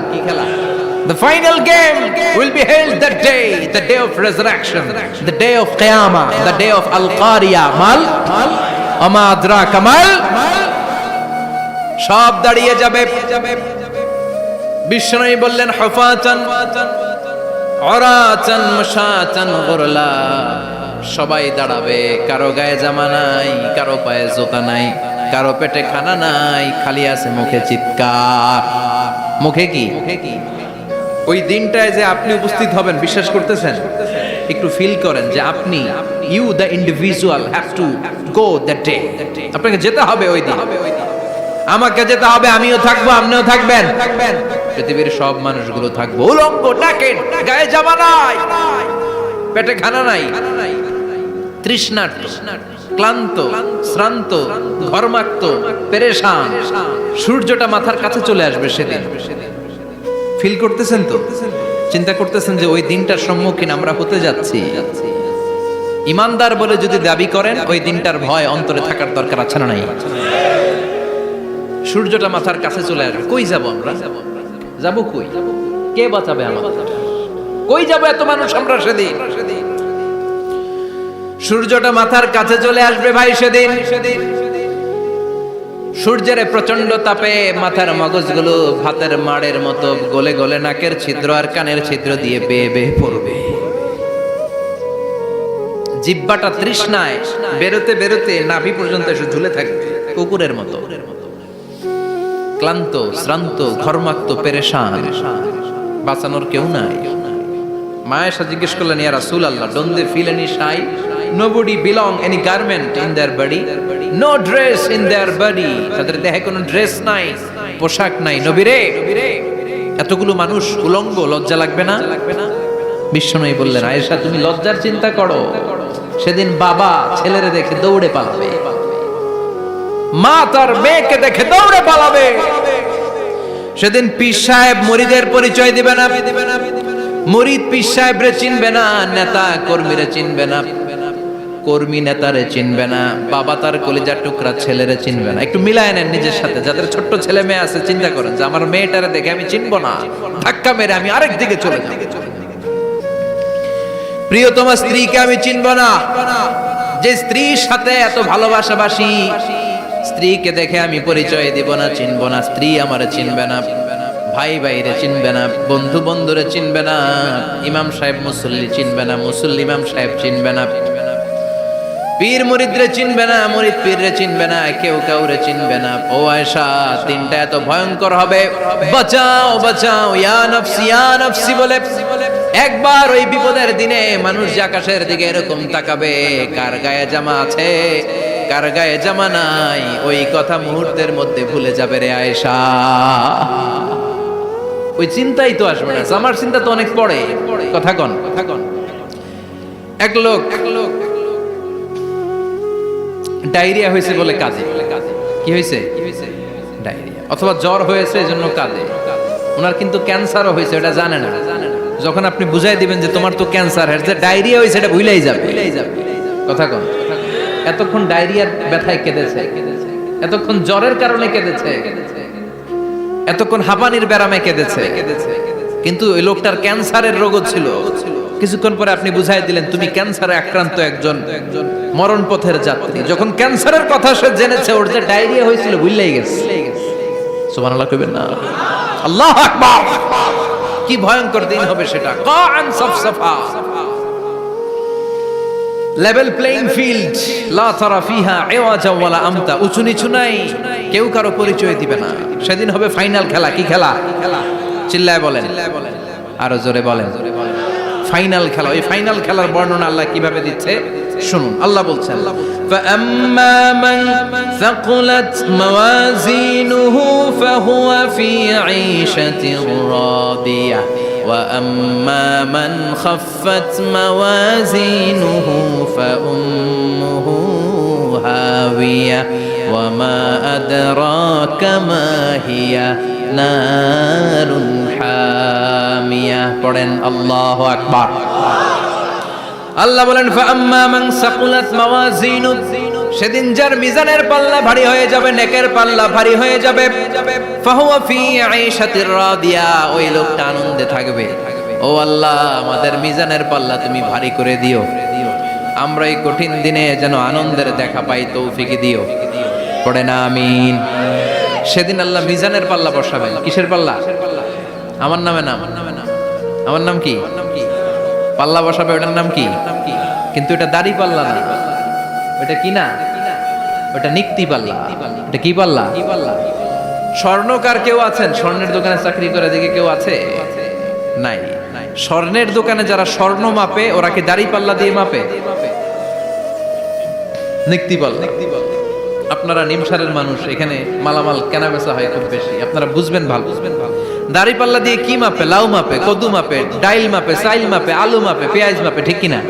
The final game will be held that day, the day of resurrection, the day of Qiyamah, the day of Al-Qari'ah. Mal ama adraka mal। সব দাঁড়িয়ে যাবে। বিশ্বনবী বললেন, হুফাতান উরাতান মুশাতান গুরলা। সবাই দাঁড়াবে, কারো গায়ে জামা নাই, কারো পায়ে জুতা নাই, কারো পেটে খানা নাই, খালি আছে মুখে চিৎকার। মুখে কি? ওই দিনটায় যে আপনি উপস্থিত হবেন, বিশ্বাস করতেছেন? একটু ফিল করেন যে আপনি, you the individual have to go that day. আপনাকে যেতে হবে ওই দিন। আমাকে যেতে হবে, আমিও থাকবো, আপনিও থাকবেন, পৃথিবীর সব মানুষগুলো থাকবো। উলঙ্গ, নাকেট, গায়ে জামা নাই, পেটে খানা নাই, তৃষ্ণার্ত, ক্লান্ত, শ্রান্ত, ঘর্মাক্ত, পেরেশান। সূর্যটা মাথার কাছে চলে আসবে সেদিন। ফিল করতেছেন তো? চিন্তা করতেছেন যে ওই দিনটার সম্মুখীন আমরা হতে যাচ্ছি। ইমানদার বলে যদি দাবি করেন, ওই দিনটার ভয় অন্তরে থাকার দরকার আছে না নাই? সূর্যটা মাথার কাছে চলে আসবে। কই যাব আমরা? যাব কই? কে বাঁচাবে আমাদের? কই যাব এত মানুষ আমরা সেদিন? সূর্যটা মাথার কাছে চলে আসবে ভাই সেদিন। সূর্যের প্রচন্ড তাপে মাথার মগজগুলো ভাতের মাড়ের মতো গলে গলে নাকের ছিদ্র আর কানের ছিদ্র দিয়ে বেয়ে বেয়ে পড়বে। জিহ্বাটা তৃষ্ণায় বেরোতে বেরোতে নাভি পর্যন্ত এসে ঝুলে থাকবে কুকুরের মতো, ক্লান্ত শ্রান্ত ঘর্মাক্ত পেরেশান, বাঁচানোর কেউ নাই। মায়েশা জিজ্ঞেস করলেন, ইয়া রাসূলুল্লাহ, don't they feel any shy? Nobody belong any garment in their body, no dress in their body, তাদের দেহে কোনো ড্রেস নাই, পোশাক নাই। নবী রে, এতগুলো মানুষ উলঙ্গ, লজ্জা লাগবে না? বিশ্বনবী বললেন, আয়েশা তুমি লজ্জার চিন্তা করো, সেদিন বাবা ছেলেরে দেখে দৌড়ে পালাবে, মা তার মেয়েকে দেখে দৌড়ে পালাবে। সেদিন পীর সাহেব মুরিদের পরিচয় দিবে না, মুরিদ পীর সাহেবরে চিনবে না, নেতা কর্মীরে চিনবে না, কর্মী নেতারে চিনবে না, বাবা তার কলিজার টুকরা ছেলেরে চিনবে না। একটু মিলায় নেন নিজের সাথে, যাদের ছোট্ট ছেলে মেয়ে আছে চিন্তা করেন যে আমার মেয়েটারে দেখে আমি চিনবো না, ধাক্কা মেরে আমি আরেক দিকে চলে যাব। প্রিয়তমা স্ত্রীকে আমি চিনবো না, যে স্ত্রীর সাথে এত ভালোবাসাবাসি, স্ত্রীকে দেখে আমি পরিচয় দিব না, চিনবো না। স্ত্রী আমারে চিনবে না, ভাই ভাইরে চিনবে না, বন্ধু বন্ধুরে চিনবে না, ইমাম সাহেব মুসল্লি চিনবে না, মুসল্লি ইমাম সাহেব চিনবে না, পীর মুরিদরে চিনবে না, মুরিদ পীররে চিনবে না, কেউ কাউরে চিনবে না। ও আয়েশা, দিনটা এত ভয়ঙ্কর হবে, বাঁচাও বাঁচাও, ইয়া নফসি ইয়া নফসি বলে একবার ওই বিপদের দিনে মানুষ যে আকাশের দিকে এরকম তাকাবে, কার গায়ে জামা আছে কার গায়ে জামা নাই, ওই কথা মুহূর্তের মধ্যে ভুলে যাবে রে আয়েশা। ওই চিন্তাই তো আসবে না, জামার চিন্তা তো অনেক পরে। কথা কন, এক লোক ডায়রিয়া হয়েছে বলে কাঁদে। কি হয়েছে? ডায়রিয়া, অথবা জ্বর হয়েছে এজন্য কাঁদে। ওনার কিন্তু ক্যান্সারও হয়েছে, এটা জানে না। যখন আপনি বুঝাই দিবেন যে তোমার তো ক্যান্সার, যে ডায়রিয়া হয়েছে এটা ভুলেই যাবে। কথা কন, এতক্ষণ ডায়রিয়ার ব্যথায় কেঁদেছে, এতক্ষণ জ্বরের কারণে কেঁদেছে, এতক্ষণ হাঁপানির ব্যারামে কেঁদেছে, কিন্তু ওই লোকটার ক্যান্সারের রোগও ছিল। কিছুক্ষণ পরে আপনি বুঝাই দিলেন তুমি ক্যান্সারে আক্রান্ত একজন মরণ পথের যাত্রী। যখন ক্যান্সারের কথা সে জেনেছে, ওর যে ডায়রিয়া হয়েছিল ভুলেই গেছে। সুবহানাল্লাহ কইবেন না? আল্লাহু আকবার। কি ভয়ঙ্কর দিন হবে সেটা। কান সাফসাফা, লেভেল প্লেইং ফিল্ড, লা তারা ফিহা ইওয়াজা ওয়ালা আমতা, উঁচু নিচু নাই, কেউ কারো পরিচয় দিবে না। সেদিন হবে ফাইনাল খেলা। কি খেলা? চিল্লায় বলেন, আরো জোরে বলেন, ফাইনাল খেলা। ওই ফাইনাল খেলার বর্ণনা আল্লাহ কিভাবে দিচ্ছে শুনুন। আল্লাহ বলছেন, ফাআম্মা মান সাকুলাত মাওয়াজিনুহু ফাহুয়া ফি ঈশাতির রাদিয়াহ ওয়া আম্মা মান খাফফাত মাওয়াজিনুহু ফাউম্মুহু হাওিয়া ওয়া মা আদরাকা মা হিয়া নারুন হামিয়া। পড়েন আল্লাহু আকবার। আল্লাহ বলেন, ফাআম্মা মান সাকুলাত মাওয়াজিনু, সেদিন যার মিজানের পাল্লা ভারী হয়ে যাবে, নেকের পাল্লা ভারী হয়ে যাবে, ফাহুয়া ফি ঈশাতির রাদিয়া, ওই লোকটা আনন্দে থাকবে। ও আল্লাহ, আমাদের মিজানের পাল্লা তুমি ভারী করে দিও, আমরা এই কঠিন দিনে যেন আনন্দের দেখা পাই, তৌফিক দিও। পড়ে না আমিন। সেদিন আল্লাহ মিজানের পাল্লা বসাবেন। কিসের পাল্লা? আমার নামে নাম, আমার নাম কি? পাল্লা বসাবে, ওটার নাম কি? কিন্তু এটা দাড়ি পাল্লা না, ওটা কি না, ওটা নিক্তি পাল্লা। এটা কি পাল্লা? স্বর্ণকার কেউ আছেন? স্বর্ণের দোকানে চাকরি করে দেখে কেউ আছে? নাই। স্বর্ণের দোকানে যারা স্বর্ণ মাপে, ওরা কি দাড়ি পাল্লা দিয়ে মাপে? নিক্তি পাল্লা। আপনারা নিমসারের মানুষ, এখানে মালামাল কেনা বেচা হয় খুব বেশি, আপনারা বুঝবেন ভালো। দাড়ি পাল্লা দিয়ে কি মাপে? লাউ মাপে, কদু মাপে, ডাইল মাপে, চাইল মাপে, আলু মাপে, পেঁয়াজ মাপে, ঠিক কিনা?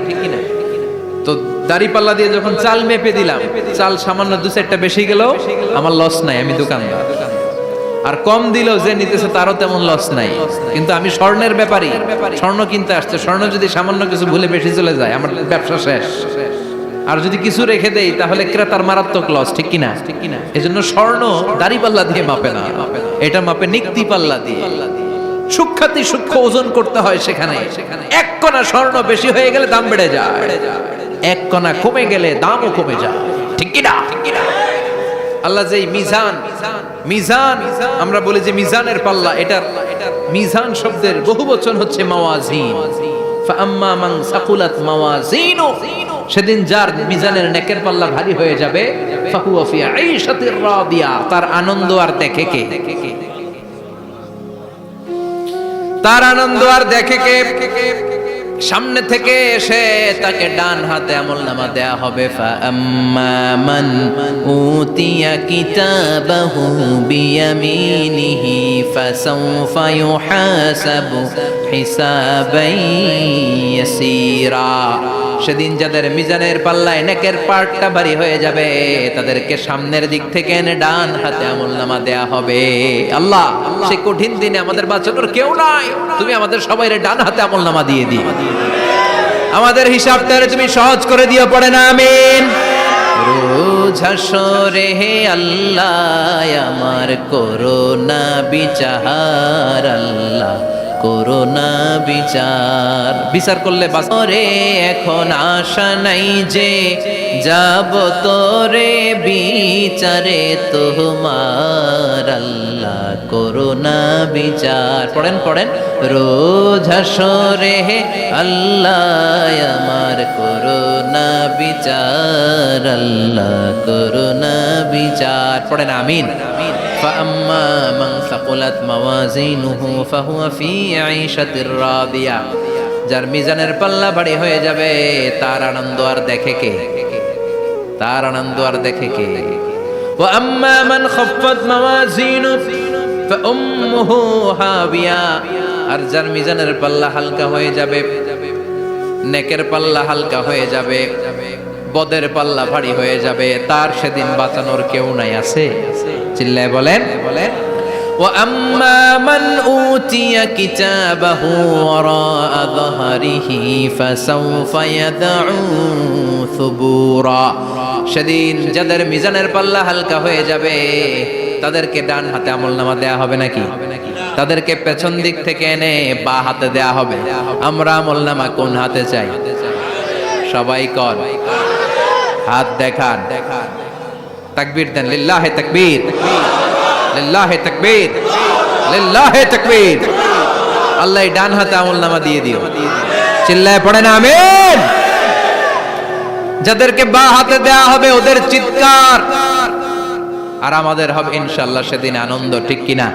তো দাড়ি পাল্লা দিয়ে যখন চাল মেপে দিলাম, চাল সামান্য দু চারটা বেশি গেল, আমার লস নাই, আমি দোকানদার। আর কম দিলেও যে নিতেছে তারও তেমন লস নাই, কিন্তু আমি স্বর্ণের ব্যাপারী, স্বর্ণ কিনতে আসছে, স্বর্ণ যদি সামান্য কিছু ভুলে বেশি চলে যায়, আমার ব্যবসা শেষ। আর যদি কিছু রেখে দেই তাহলে ক্রেতার মারাত্মক লস, ঠিক কিনা? এজন্য স্বর্ণ দাড়ি পাল্লা দিয়ে মাপে না, এটা মাপে নিক্তি পাল্লা দিয়ে। সূক্ষ্মাতি সূক্ষ্ম ওজন করতে হয় সেখানে। এক কণা স্বর্ণ বেশি হয়ে গেলে দাম বেড়ে যায়, এক কণা কমে গেলে দামও কমে যায়, ঠিক কি না? আল্লাহ যেই মিজান, মিজান আমরা বলি যে মিজানের পাল্লা, এটা মিজান শব্দের বহুবচন হচ্ছে মাওয়াজিন। ফাআম্মা মান সাকুলাত মাওয়াজিনু, সেদিন যার মিজানের নেকের পাল্লা ভারী হয়ে যাবে, ফাহুয়া ফি আইশাতির রাদিয়া, তার আনন্দ আর দেখে কে? তার আনন্দ আর দেখে কে? সামনে থেকে এসে তাকে ডান হাতে আমলনামা দেয়া হবে। ফাআম্মা মান উতিয়া কিতাবাহু বিয়ামিনিহি ফাসাউফা ইউহাসাবু হিসাবান ইয়াসীরা, সেদিন যাদের মিজানের পাল্লায় নেকের পার্টটা ভারী হয়ে যাবে, তাদেরকে সামনের দিক থেকে এনে ডান হাতে আমলনামা দেয়া হবে। আল্লাহ, সেই কঠিন দিনে আমাদের বাঁচানোর কেউ নাই, তুমি আমাদের সবাইরে ডান হাতে আমলনামা দিয়ে দিও, আমাদের হিসাবটারে তুমি সহজ করে দিও, পড়ে না আমিন। রোজ হাসরে হে আল্লাহ আমার করোনা বিচার, আল্লাহ করোনা বিচার, বিচার করলে বাসরে এখন আশা নাই যে যাব তোরে বিচারে তোমার, আল্লাহ করোনা বিচার। পড়েন পড়েন, রোজ হাসরে হে আল্লাহ আমার করোনা বিচার, আল্লাহ করোনা বিচার, পড়েন আমিন। فأما من ثقلت موازينه فهو في عيشة راضية, যার মিজানের পাল্লা ভারী হয়ে যাবে, তার আনন্দ আর দেখে কে? তার আনন্দ আর দেখে কে? وأما من خفت موازينه فأمه هاوية, আর যার মিজানের পাল্লা হালকা হয়ে যাবে, নেকের পাল্লা হালকা হয়ে যাবে, বদের পাল্লা ভারী হয়ে যাবে, তার সেদিন বাঁচানোর কেউ নাই। আছে? চিল্লায় বলেন। وأما من أوتي كتابه وراء ظهره فسوف يدعو ثبورا, সেদিন যাদের মিজানের পাল্লা হালকা হয়ে যাবে, তাদেরকে ডান হাতে আমলনামা দেয়া হবে নাকি? তাদেরকে পেছন দিক থেকে এনে বা হাতে দেয়া হবে। আমরা আমলনামা কোন হাতে চাই? সবাই কর, হাত দেখান, তাকবীর দেন, লিল্লাহে তাকবীর, লিল্লাহে তাকবীর, লিল্লাহে তাকবীর। আল্লাহ ডান হাতে আমলনামা দিয়ে দিও, চিল্লায় পড়েন আমিন। যাদেরকে বা হাতে দেয়া হবে ওদের চিৎকার, আর আমাদের হবে ইনশাআল্লাহ সেদিন আনন্দ, ঠিক কিনা?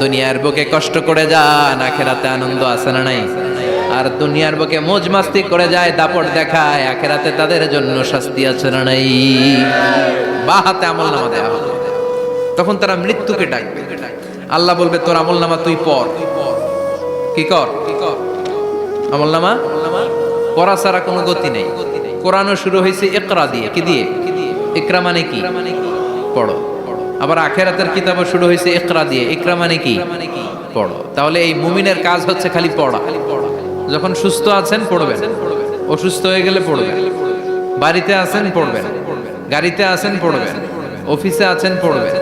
দুনিয়ার বুকে কষ্ট করে যান, আখিরাতে আনন্দ আছে না নাই? আর দুনিয়ার বুকে মौज মাস্তি করে যায়, দাপট দেখায়, আখিরাতে তাদের জন্য শাস্তি আছে না নাই? বা হাতে আমলনামা দেয়া হবে, তখন তারা মৃত্যুকে ডাকবে। আল্লাহ বলবে তোর আমলনামা তুই পড়। কি কর? আমলনামা পড়া ছাড়া কোনো গতি নেই। কোরআনও শুরু হয়েছে ইকরা দিয়ে। কি দিয়ে? ইকরা মানে কি? পড়ো। আবার আখিরাতের কিতাবও শুরু হয়েছে ইকরা দিয়ে। ইকরা মানে কি? পড়ো। তাহলে এই মুমিনের কাজ হচ্ছে খালি পড়া। যখন সুস্থ আছেন পড়বেন, অসুস্থ হয়ে গেলে পড়বেন, বাড়িতে আছেন পড়বেন, গাড়িতে আছেন পড়বেন, অফিসে আছেন পড়বেন,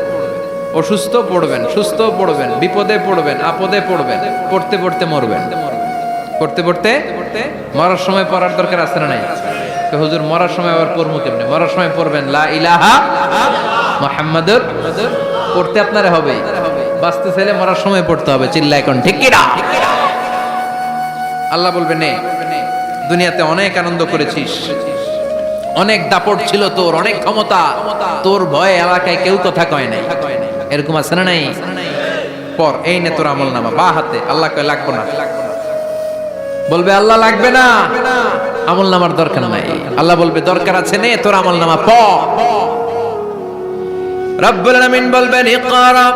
অসুস্থ পড়বেন, সুস্থ পড়বেন, বিপদে পড়বেন, আপদে পড়বেন, পড়তে পড়তে মরবেন, পড়তে পড়তে মরার সময় পড়ার দরকার আছে না নাই? তো হুজুর মরার সময় আবার পড়বো কেমনে? মরার সময় পড়বেন লা ইলাহা মুহাম্মাদুর, পড়তে আপনারে হবে, বাঁচতে চাইলে মরার সময় পড়তে হবে। চিল্লা এখন ঠিক কি না? আল্লাহ বলবে নে, দুনিয়াতে অনেক আনন্দ করেছিস, অনেক দাপট ছিল তোর, অনেক ক্ষমতা, তোর ভয়ে এলাকায় কেউ কথা কয় নাই, এরকম আছে না নাই? পর এই নে তোর আমলনামা বা হাতে। আল্লাহ কয় লাগবে না, বলবে আল্লাহ লাগবে না, আমলনামার দরকার নাই। আল্লাহ বলবে দরকার আছে, নে তোর আমলনামা পড়। রব্বুল আলামিন বলবেন ইকরা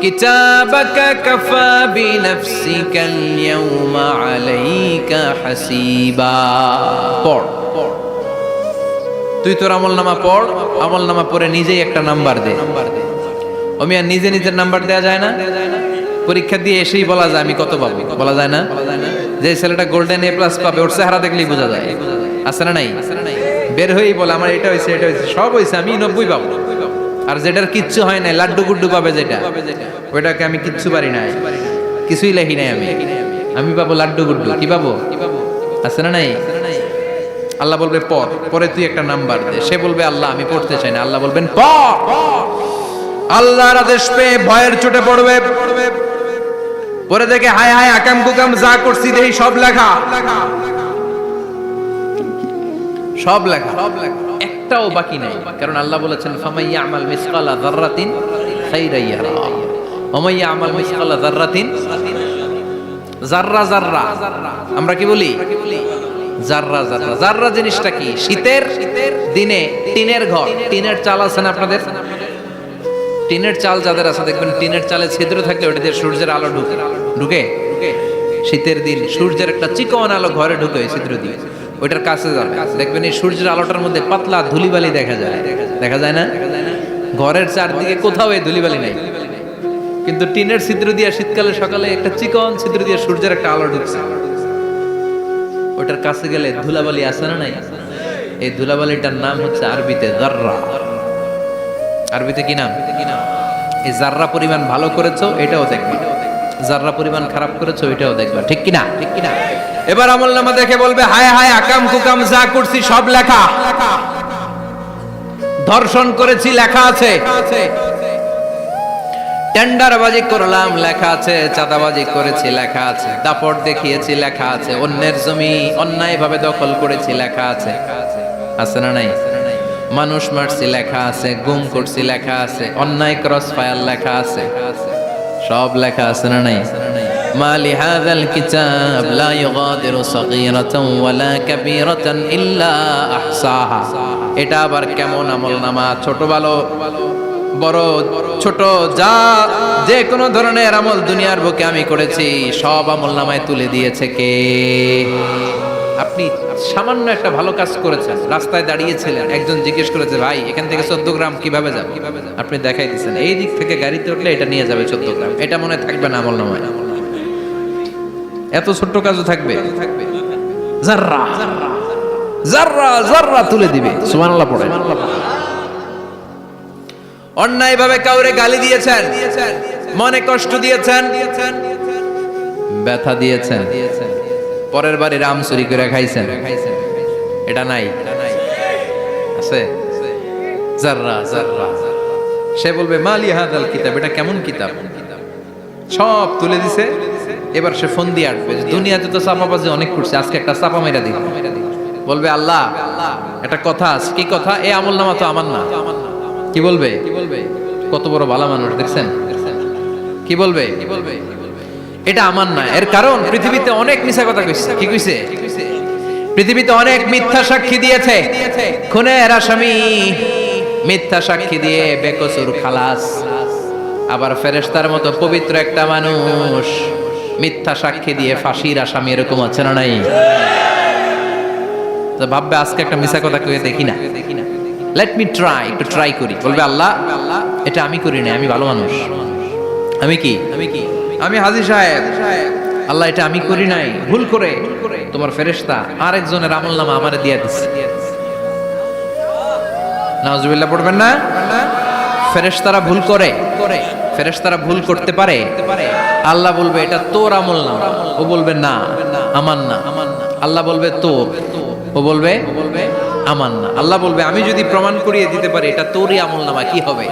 কিতাবাকা কাফা বিনাফসিকাল ইয়াউমা আলাইকা হাসিবা। পড়, তুই তোর আমলনামা পড়, আমলনামা পড়ে নিজেই একটা নাম্বার দে। আমি আর নিজে নিজের নাম্বার দেয়া যায় না? পরীক্ষা দিয়ে এসেই বলা যায় আমি কত পাবো, বলা যায় না? যে ছেলেটা গোল্ডেন এ প্লাস পাবে ওর চেহারা দেখলেই বোঝা যায়, আছে না নাই? বের হয়েই বলে আমার এটা হয়েছে, এটা হয়েছে, সব হয়েছে, আমি 90 পাবো। আর যেটার কিচ্ছু হয় নাই, লাড্ডু গুড্ডু পাবে যেটা, ওইটাকে আমি কিচ্ছু পারি নাই, কিছুই লেখি নাই আমি, আমি পাবো লাড্ডু গুড্ডু। কি পাবো? আছে না নাই? আল্লাহ বলবে পড়, পরে তুই একটা নাম্বার দে। সে বলবে আল্লাহ আমি পড়তে চাই না। আল্লাহ বলবেন পড়। আল্লাহর আদেশ পেয়ে ভয়ের চোটে পড়বে, পরে দেখে হায় হায় আকাম কুকাম যা করছি দেই সব লেখা, সব লেখা, একটাও বাকি নাই। কারণ আল্লাহ বলেছেন ফামাইয়া আমাল মিসকালা যাররাতিন খাইরান ইয়ারা ওয়া মাইয়া আমাল মিসকালা যাররাতিন, যাররা যাররা আমরা কি বলি? যাররা যাররা। যাররা জিনিসটা কি? শীতের দিনে টিনের ঘর, টিনের চাল আছে না আপনাদের? টিনের চাল যাদের আছে দেখবেন টিনের চালে ছিদ্র থাকলে ওটা দিয়ে সূর্যের আলো ঢুকে ঢুকে শীতের দিন সূর্যের একটা চিকন আলো ঘরে ঢুকে ওই ছিদ্র দিয়ে, ওইটার কাছে যাবে দেখবেন এই সূর্যের আলোটার মধ্যে পাতলা ধুলিবালি দেখা যায়, দেখা যায় না? ঘরের চারদিকে কোথাও এই ধুলিবালি নেই, কিন্তু টিনের ছিদ্র দিয়ে শীতকালে সকালে একটা চিকন ছিদ্র দিয়ে সূর্যের একটা আলো ঢুকছে, ওটার কাছে গেলে ধুলাবালি আছে না নাই? এই ধুলাবালিটার নাম হচ্ছে আরবিতে যাররা। আরবিতে কি নাম? এই যাররা পরিমাণ ভালো করেছো এটাও দেখবা, যাররা পরিমাণ খারাপ করেছো এটাও দেখবা, ঠিক কিনা? ঠিক কিনা? এবার আমলনামা দেখে বলবে হায় হায় আকাম কুকাম যা করছি সব লেখা, ধর্ষণ করেছি লেখা আছে, টেন্ডারবাজি করলাম লেখা আছে, চাঁদাবাজি করেছি লেখা আছে, দাপট দেখিয়েছি লেখা আছে, অন্যের জমি অন্যায়ভাবে দখল করেছি লেখা আছে, আছে না নাই? মানুষ মারছি লেখা আছে, গুম করছি লেখা আছে, অন্যায় ক্রস ফায়ার লেখা আছে, সব লেখা আছে না নাই? মালি হাযাল কিতাব লা ইউগাদিরু সাগীরাতান ওয়ালা কাবীরাতান ইল্লা আহসাহা। এটা আবার কেমন আমলনামা? ছোট ভালো বড় ছোট যা যে কোনো ধরনের আমল দুনিয়ার বুকে আমি করেছি সব আমলনামায় তুলে দিয়েছে কে? আপনি সামান্য একটা ভালো কাজ করেছেন, রাস্তায় দাঁড়িয়েছিলেন, একজন জিজ্ঞেস করেছে ভাই এখান থেকে 14 গ্রাম কিভাবে যাবে, আপনি দেখাই দিচ্ছেন এই দিক থেকে গাড়িতে উঠলে এটা নিয়ে যাবে 14 গ্রাম, এটা মনে থাকবে না আমলনামায়? এত ছোট্ট কাজও থাকবে? যাররা যাররা যাররা তুলে দিবে। সুবহানাল্লাহ পড়ে। অন্যায় ভাবে কাউরে গালি দিয়েছেন, মনে কষ্ট দিয়েছেন, ব্যথা দিয়েছেন, পরের বাড়ির আম চুরি করে খাইছেন, এটা নাই? আছে? যাররা যাররা। সে বলবে মালি হাযাল কিতাব, এটা কেমন কিতাব? সব তুলে দিছে। এবার সে ফোন দিয়ে আসবে, দুনিয়াতে তো চাপাবাজি অনেক করছে, আজকে একটা চাপা মেরা দিই। বলবে আল্লাহ একটা কথা আছে। কি কথা? এই আমলনামা তো আমার না। কি বলবে? কত বড় ভালো মানুষ দেখছেন? কি বলবে? এটা আমার না। এর কারণ পৃথিবীতে অনেক মিথ্যা কথা কইছে। কি কইছে? পৃথিবীতে অনেক মিথ্যা সাক্ষী দিয়েছে, খুনের আসামি মিথ্যা সাক্ষী দিয়ে বেকসুর খালাস। আবার ফেরেশতার মতো পবিত্র একটা মানুষ মিথ্যা সাক্ষী দিয়ে ফাঁসির আসামি, এরকম আছে না নাই? তো ভাববে আজকে একটা মিথ্যা কথা কইয়ে দেখি না, লেট মি ট্রাই, একটু ট্রাই করি। বলবে আল্লাহ এটা আমি করি না, আমি ভালো মানুষ। আমি কি? আমি হাজী সাহেব। আল্লাহ এটা আমি করি নাই, ভুল করে তোমার ফেরেশতা আরেকজনের আমলনামা আমারে দিয়ে দিচ্ছে। নাউজুবিল্লাহ পড়বেন না? ফেরেশতারা ভুল করে, ফেরেশতারা ভুল করতে পারে। আল্লাহ বলবে এটা তোর আমলনামা, ও বলবে না আমার না। আল্লাহ বলবে তোর, ও বলবে আমার না। আল্লাহ বলবে আমি যদি প্রমাণ করিয়ে দিতে পারি এটা তোরই আমলনামা, কি হবে?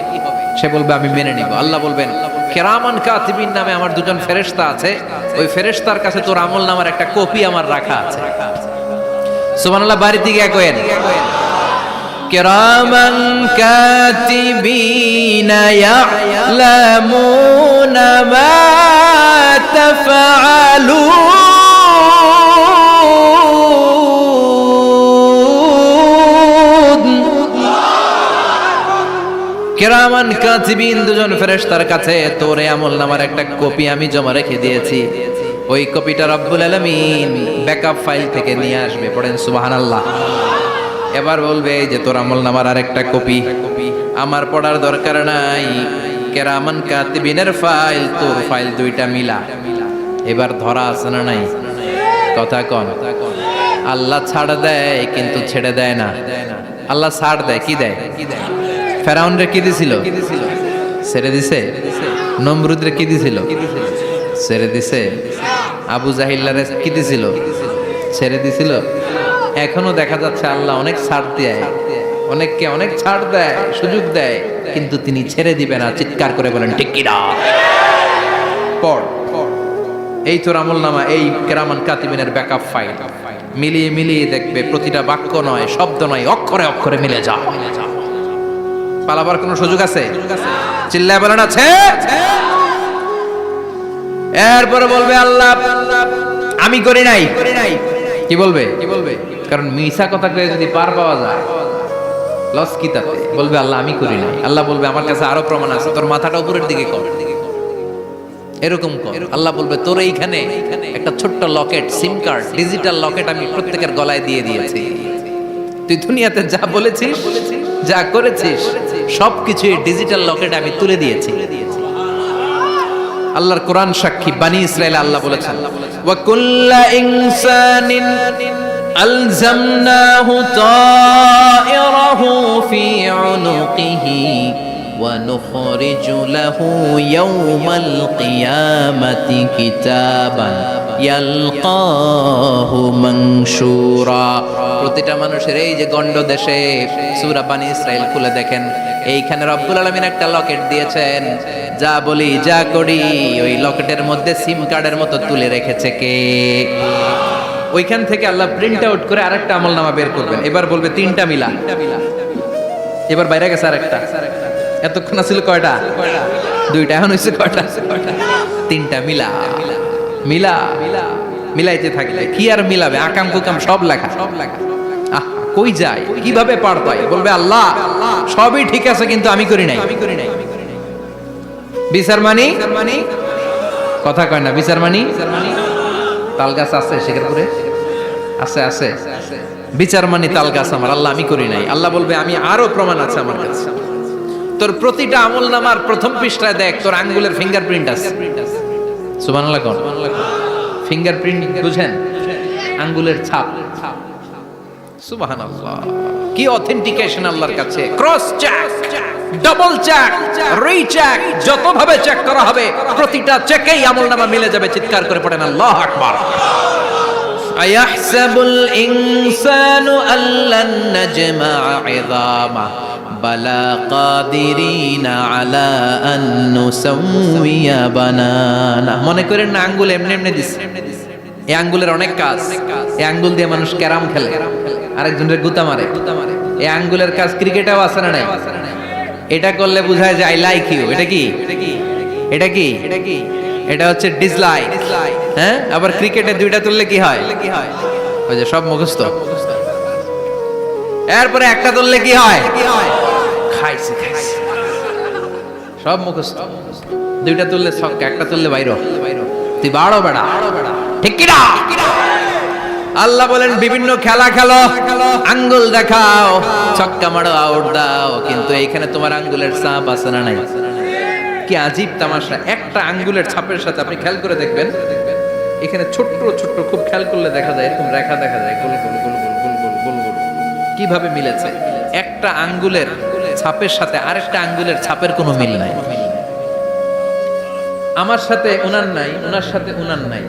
সে বলবে আমি মেনে নিব। আল্লাহ বলবেন কিরামান কাতিবিন নামে আমার দুজন ফেরেশতা আছে, ওই ফেরেশতার কাছে তোর আমলনামার একটা কপি আমার রাখা আছে। সুবহানাল্লাহ। বাড়িতে গিয়ে কইেন কিরামান কাতিবিনা ইয়ালামুনা মা তাফআলুন। কিরামান কাতিবিন দুজন ফেরেশতার কাছে তোর আমলনামার একটা কপি আমি জমা রেখে দিয়েছি। ওই কপিটা রব্বুল আলামিন ব্যাকআপ ফাইল থেকে নিয়ে আসবে। পড়েন সুবহানাল্লাহ। এবার বলবে এই যে তোর আমলনামার আরেকটা কপি আমার পড়ার দরকার নাই, কিরামান কাতিবিনের ফাইল তোর ফাইল দুইটা মিলা। এবার ধরা আছে না নাই? কথা কোন? আল্লাহ ছাড় দেয় কিন্তু ছেড়ে দেয় না। আল্লাহ ছাড় দেয়, কি দেয়? ফেরাউনরে কি দিছিল? ছেড়ে দিছে। নমরুদরে কি দিছিল? ছেড়ে দিছে। আবু জাহিল্লারে কি দিছিল? ছেড়ে দিছিল। এখনো দেখা যাচ্ছে আল্লাহ অনেক ছাড় দেয়, অনেককে অনেক ছাড় দেয়, সুযোগ দেয়, কিন্তু তিনি ছেড়ে দিবে না। চিৎকার করে বলেন ঠিক কি না? পড়, এই তোর আমলনামা, এই কেরামান কাতিবিনের ব্যাকআপ ফাইল মিলিয়ে মিলিয়ে দেখবে প্রতিটা বাক্য নয়, শব্দ নয়, অক্ষরে অক্ষরে মিলে যা। পালাবার কোনো সুযোগ আছে? চিল্লায় বলেন আছে। এরপরে বলবে আল্লাহ আমি করি নাই। কি বলবে? কারণ মিছা কথা কয়ে যদি পার পাওয়া যায় লস কি তাতে? বলবে আল্লাহ আমি করি নাই। আল্লাহ বলবে আমার কাছে আরো প্রমাণ আছে, তোর মাথাটা উপরের দিকে কর, এরকম কর। আল্লাহ বলবে তোর এইখানে একটা ছোট্ট লকেট, সিম কার্ড, ডিজিটাল লকেট আমি প্রত্যেকের গলায় দিয়ে দিয়েছি। তুই দুনিয়াতে যা বলেছিস, যা করেছিস, সবকিছু এই ডিজিটাল লকেটে আমি তুলে দিয়েছি। আল্লাহর কোরআন সাক্ষী, বানি ইসরাইল আল্লাহ বলেছেন ওয়া কুল্লা ইনসানিন আলজামনাহু তায়রাহু ফি উনুকিহি ওয়া নুখরিজু লাহু ইয়াওমাল কিয়ামাতি কিতাবান ইয়ালকাহু মানশুরা। প্রতিটা মানুষের এই যে গন্ড দেশে সূরা বানি ইসরাইল খুলে দেখেন, এইখানে রব্বুল আলামিন একটা লকেট দিয়েছেন। যা বলি যা করি ওই লকেটের মধ্যে সিম কার্ডের মতো তুলে রেখেছে কে? ওইখান থেকে আল্লাহ প্রিন্ট আউট করে আরেকটা আমলনামা বের করবেন। এবার বলবে তিনটা মিলা, এবার বাইরে গেছে আরেকটা। এতক্ষণ ছিল কয়টা? দুইটা, এখন হয়েছে কয়টা? তিনটা। মিলা মিলা মিলাইতে থাকলে কি আর মিলাবে? আকাম কুকাম সব লেখা। কই যায়, কিভাবে পার পায়? বলবে আল্লাহ সবই ঠিক আছে কিন্তু আমি করি নাই। বিচার মানি কথা কয় না, বিচার মানি তাল গাছ আছে শেখরপুরে, আছে আছে বিচার মানি তাল গাছ আমার। আল্লাহ আমি করি নাই। আল্লাহ বলবে আমি আরো প্রমাণ আছে আমার কাছে। তোর প্রতিটা আমলনামার প্রথম পৃষ্ঠায় দেখ তোর আঙ্গুলের ফিঙ্গারপ্রিন্ট আছে। সুবহানাল্লাহ কোন? ফিঙ্গারপ্রিন্ট বুঝেন? আঙ্গুলের ছাপ। সুবহানাল্লাহ, কি অথেন্টিকেশন আল্লাহর কাছে। Cross check, double check, recheck, যতভাবে চেক করা হবে প্রতিটা চেকেই আমলনামা মিলে যাবে। চিৎকার করে পড়েন আল্লাহু আকবার। আয়াহসাবুল ইনসানু আল্লান নাজমা ইযামা বালা কাদিরিনা আলা আন নুসাউইয়া বানানা। মনে করেন না আঙ্গুল এমনি এমনি দিছে, এই আঙ্গুলের অনেক কাজ। এই আঙ্গুল দিয়ে মানুষ ক্যারাম খেলে, আরেকজনের গুতা মারে। এই আঙ্গুলের কাজ ক্রিকেটেও আছে না নাই? এটা করলে বোঝায় যে আই লাইক ইউ। এটা কি? এটা কি? এটা হচ্ছে ডিসলাইক। হ্যাঁ, আবার ক্রিকেটে দুইটা তুললে কি হয়? ওই যে সব মুখস্থ। এরপরে একটা তুললে কি হয়? খাইছে খাইছে, সব মুখস্থ। দুইটা তুললে ছক্কা, একটা তুললে বাইরো। তুই বাড়ো বেড়া, ঠিক কি না? আল্লাহ বলেন বিভিন্ন খেলা খেলো, আঙ্গুল দেখাও, ছক্কা মারো, আউট দাও, কিন্তু এইখানে তোমার আঙ্গুলের ছাপ আছে না নাই? কি আজীব তামাশা! একটা আঙ্গুলের ছাপের সাথে আপনি খেয়াল করে দেখবেন, এখানে ছোট্ট ছোট্ট, খুব খেয়াল করলে দেখা যায় এরকম রেখা দেখা যায়, গোল গোল গোল গোল গোল গোল গোল গোল। কিভাবে মিলেছে? একটা আঙ্গুলের ছাপের সাথে আরেকটা আঙ্গুলের ছাপের কোনো মিল নাই। আমার সাথে উনার নাই, উনার সাথে উনার নাই,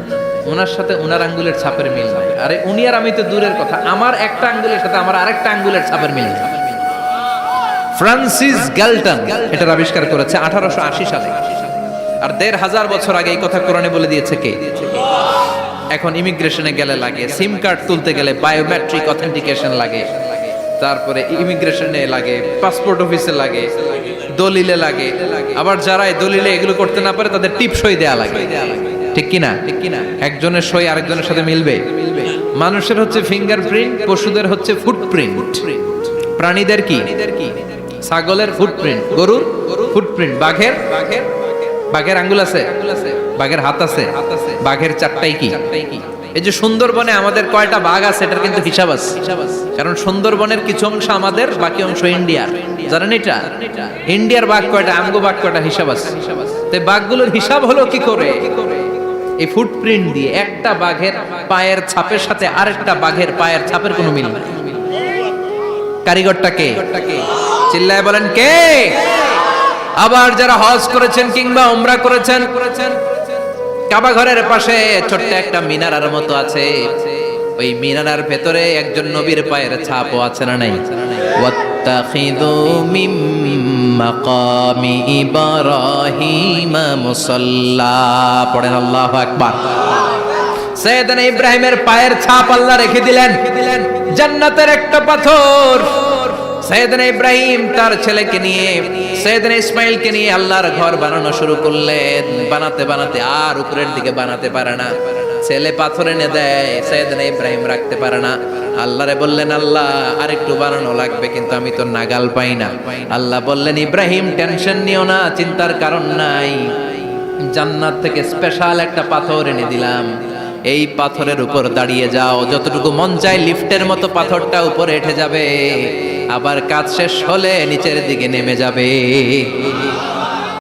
ওনার সাথে ওনার আঙ্গুলের ছাপের মিল নাই। আরে উনি আর আমি তো দূরের কথা, আমার একটা আঙ্গুলের সাথে আমার আরেকটা আঙ্গুলের ছাপের মিল নাই। ফ্রান্সিস গ্যালটন এটার আবিষ্কার করেছে 1880 সালে। আর 1500 বছর আগে এই কথা কোরআনে বলে দিয়েছে কে? এখন ইমিগ্রেশনে গেলে লাগে, সিম কার্ড তুলতে গেলে বায়োমেট্রিক অথেন্টিকেশন লাগে, তারপরে ইমিগ্রেশনে লাগে, পাসপোর্ট অফিসে লাগে, দলিলে লাগে। আবার যারা এই দলিলে এগুলো করতে না পারে তাদের টিপ সই দেয়া লাগে, ঠিক কি না? একজনের সই আরেকজনের সাথে মিলবে? মানুষের হচ্ছে ফিঙ্গারপ্রিন্ট, পশুদের হচ্ছে ফুটপ্রিন্ট। প্রাণীদের কি? ছাগলের ফুটপ্রিন্ট, গরুর ফুটপ্রিন্ট, বাঘের আঙ্গুল আছে, বাঘের হাত আছে, বাঘের চারটাই কি? এই যে সুন্দরবনে আমাদের কয়টা বাঘ আছে এটার কিন্তু হিসাব আছে। কারণ সুন্দরবনের কিছু অংশ আমাদের, বাকি অংশ ইন্ডিয়ার। জানেন এটা? ইন্ডিয়ার বাঘ কয়টা, আমগো বাঘ কয়টা, হিসাব আছে। তো বাঘগুলোর হিসাব হলো কি করে? এই ফুটপ্রিন্ট দিয়ে। একটা বাঘের পায়ের ছাপের সাথে আরেকটা বাঘের পায়ের ছাপের কোনো মিল নেই। কারিগরটা কে? চিল্লায় বলেন কে? আবার যারা হজ করেছেন কিংবা উমরা করেছেন, কাবা ঘরের পাশে ছোট্ট একটা মিনারের মতো আছে, ওই মিনারার ভেতরে একজন নবীর পায়ের ছাপও আছে না নাই? ওয়াত্তাখিযু মিম মাকামি ইব্রাহিম মুসাল্লা, পড়েন আল্লাহু আকবার। সাইয়েদনা ইব্রাহিমের পায়ের ছাপ আল্লাহ রেখে দিলেন জান্নাতের একটা পাথর। সাইয়েদনা ইব্রাহিম তার ছেলেকে নিয়ে, সাইয়েদনা ইসমাইলকে নিয়ে আল্লাহর ঘর বানানো শুরু করলেন। বানাতে বানাতে আর উপরের দিকে বানাতে পারে না, ছেলে পাথর এনে দেয়, সাইয়েদনা ইব্রাহিম রাখতে পারে না। আল্লাহরে বললেন, আল্লাহ আরেকটু বানানো লাগবে, কিন্তু আমি তো নাগাল পাই না। আল্লাহ বললেন, ইব্রাহিম টেনশন নিও না, চিন্তার কারণ নাই, জান্নাত থেকে স্পেশাল একটা পাথর এনে দিলাম, এই পাথরের উপর দাঁড়িয়ে যাও, যতটুকু মন চায় লিফটের মতো পাথরটা উপরে উঠে যাবে, আবার কাজ শেষ হলে নিচের দিকে নেমে যাবে।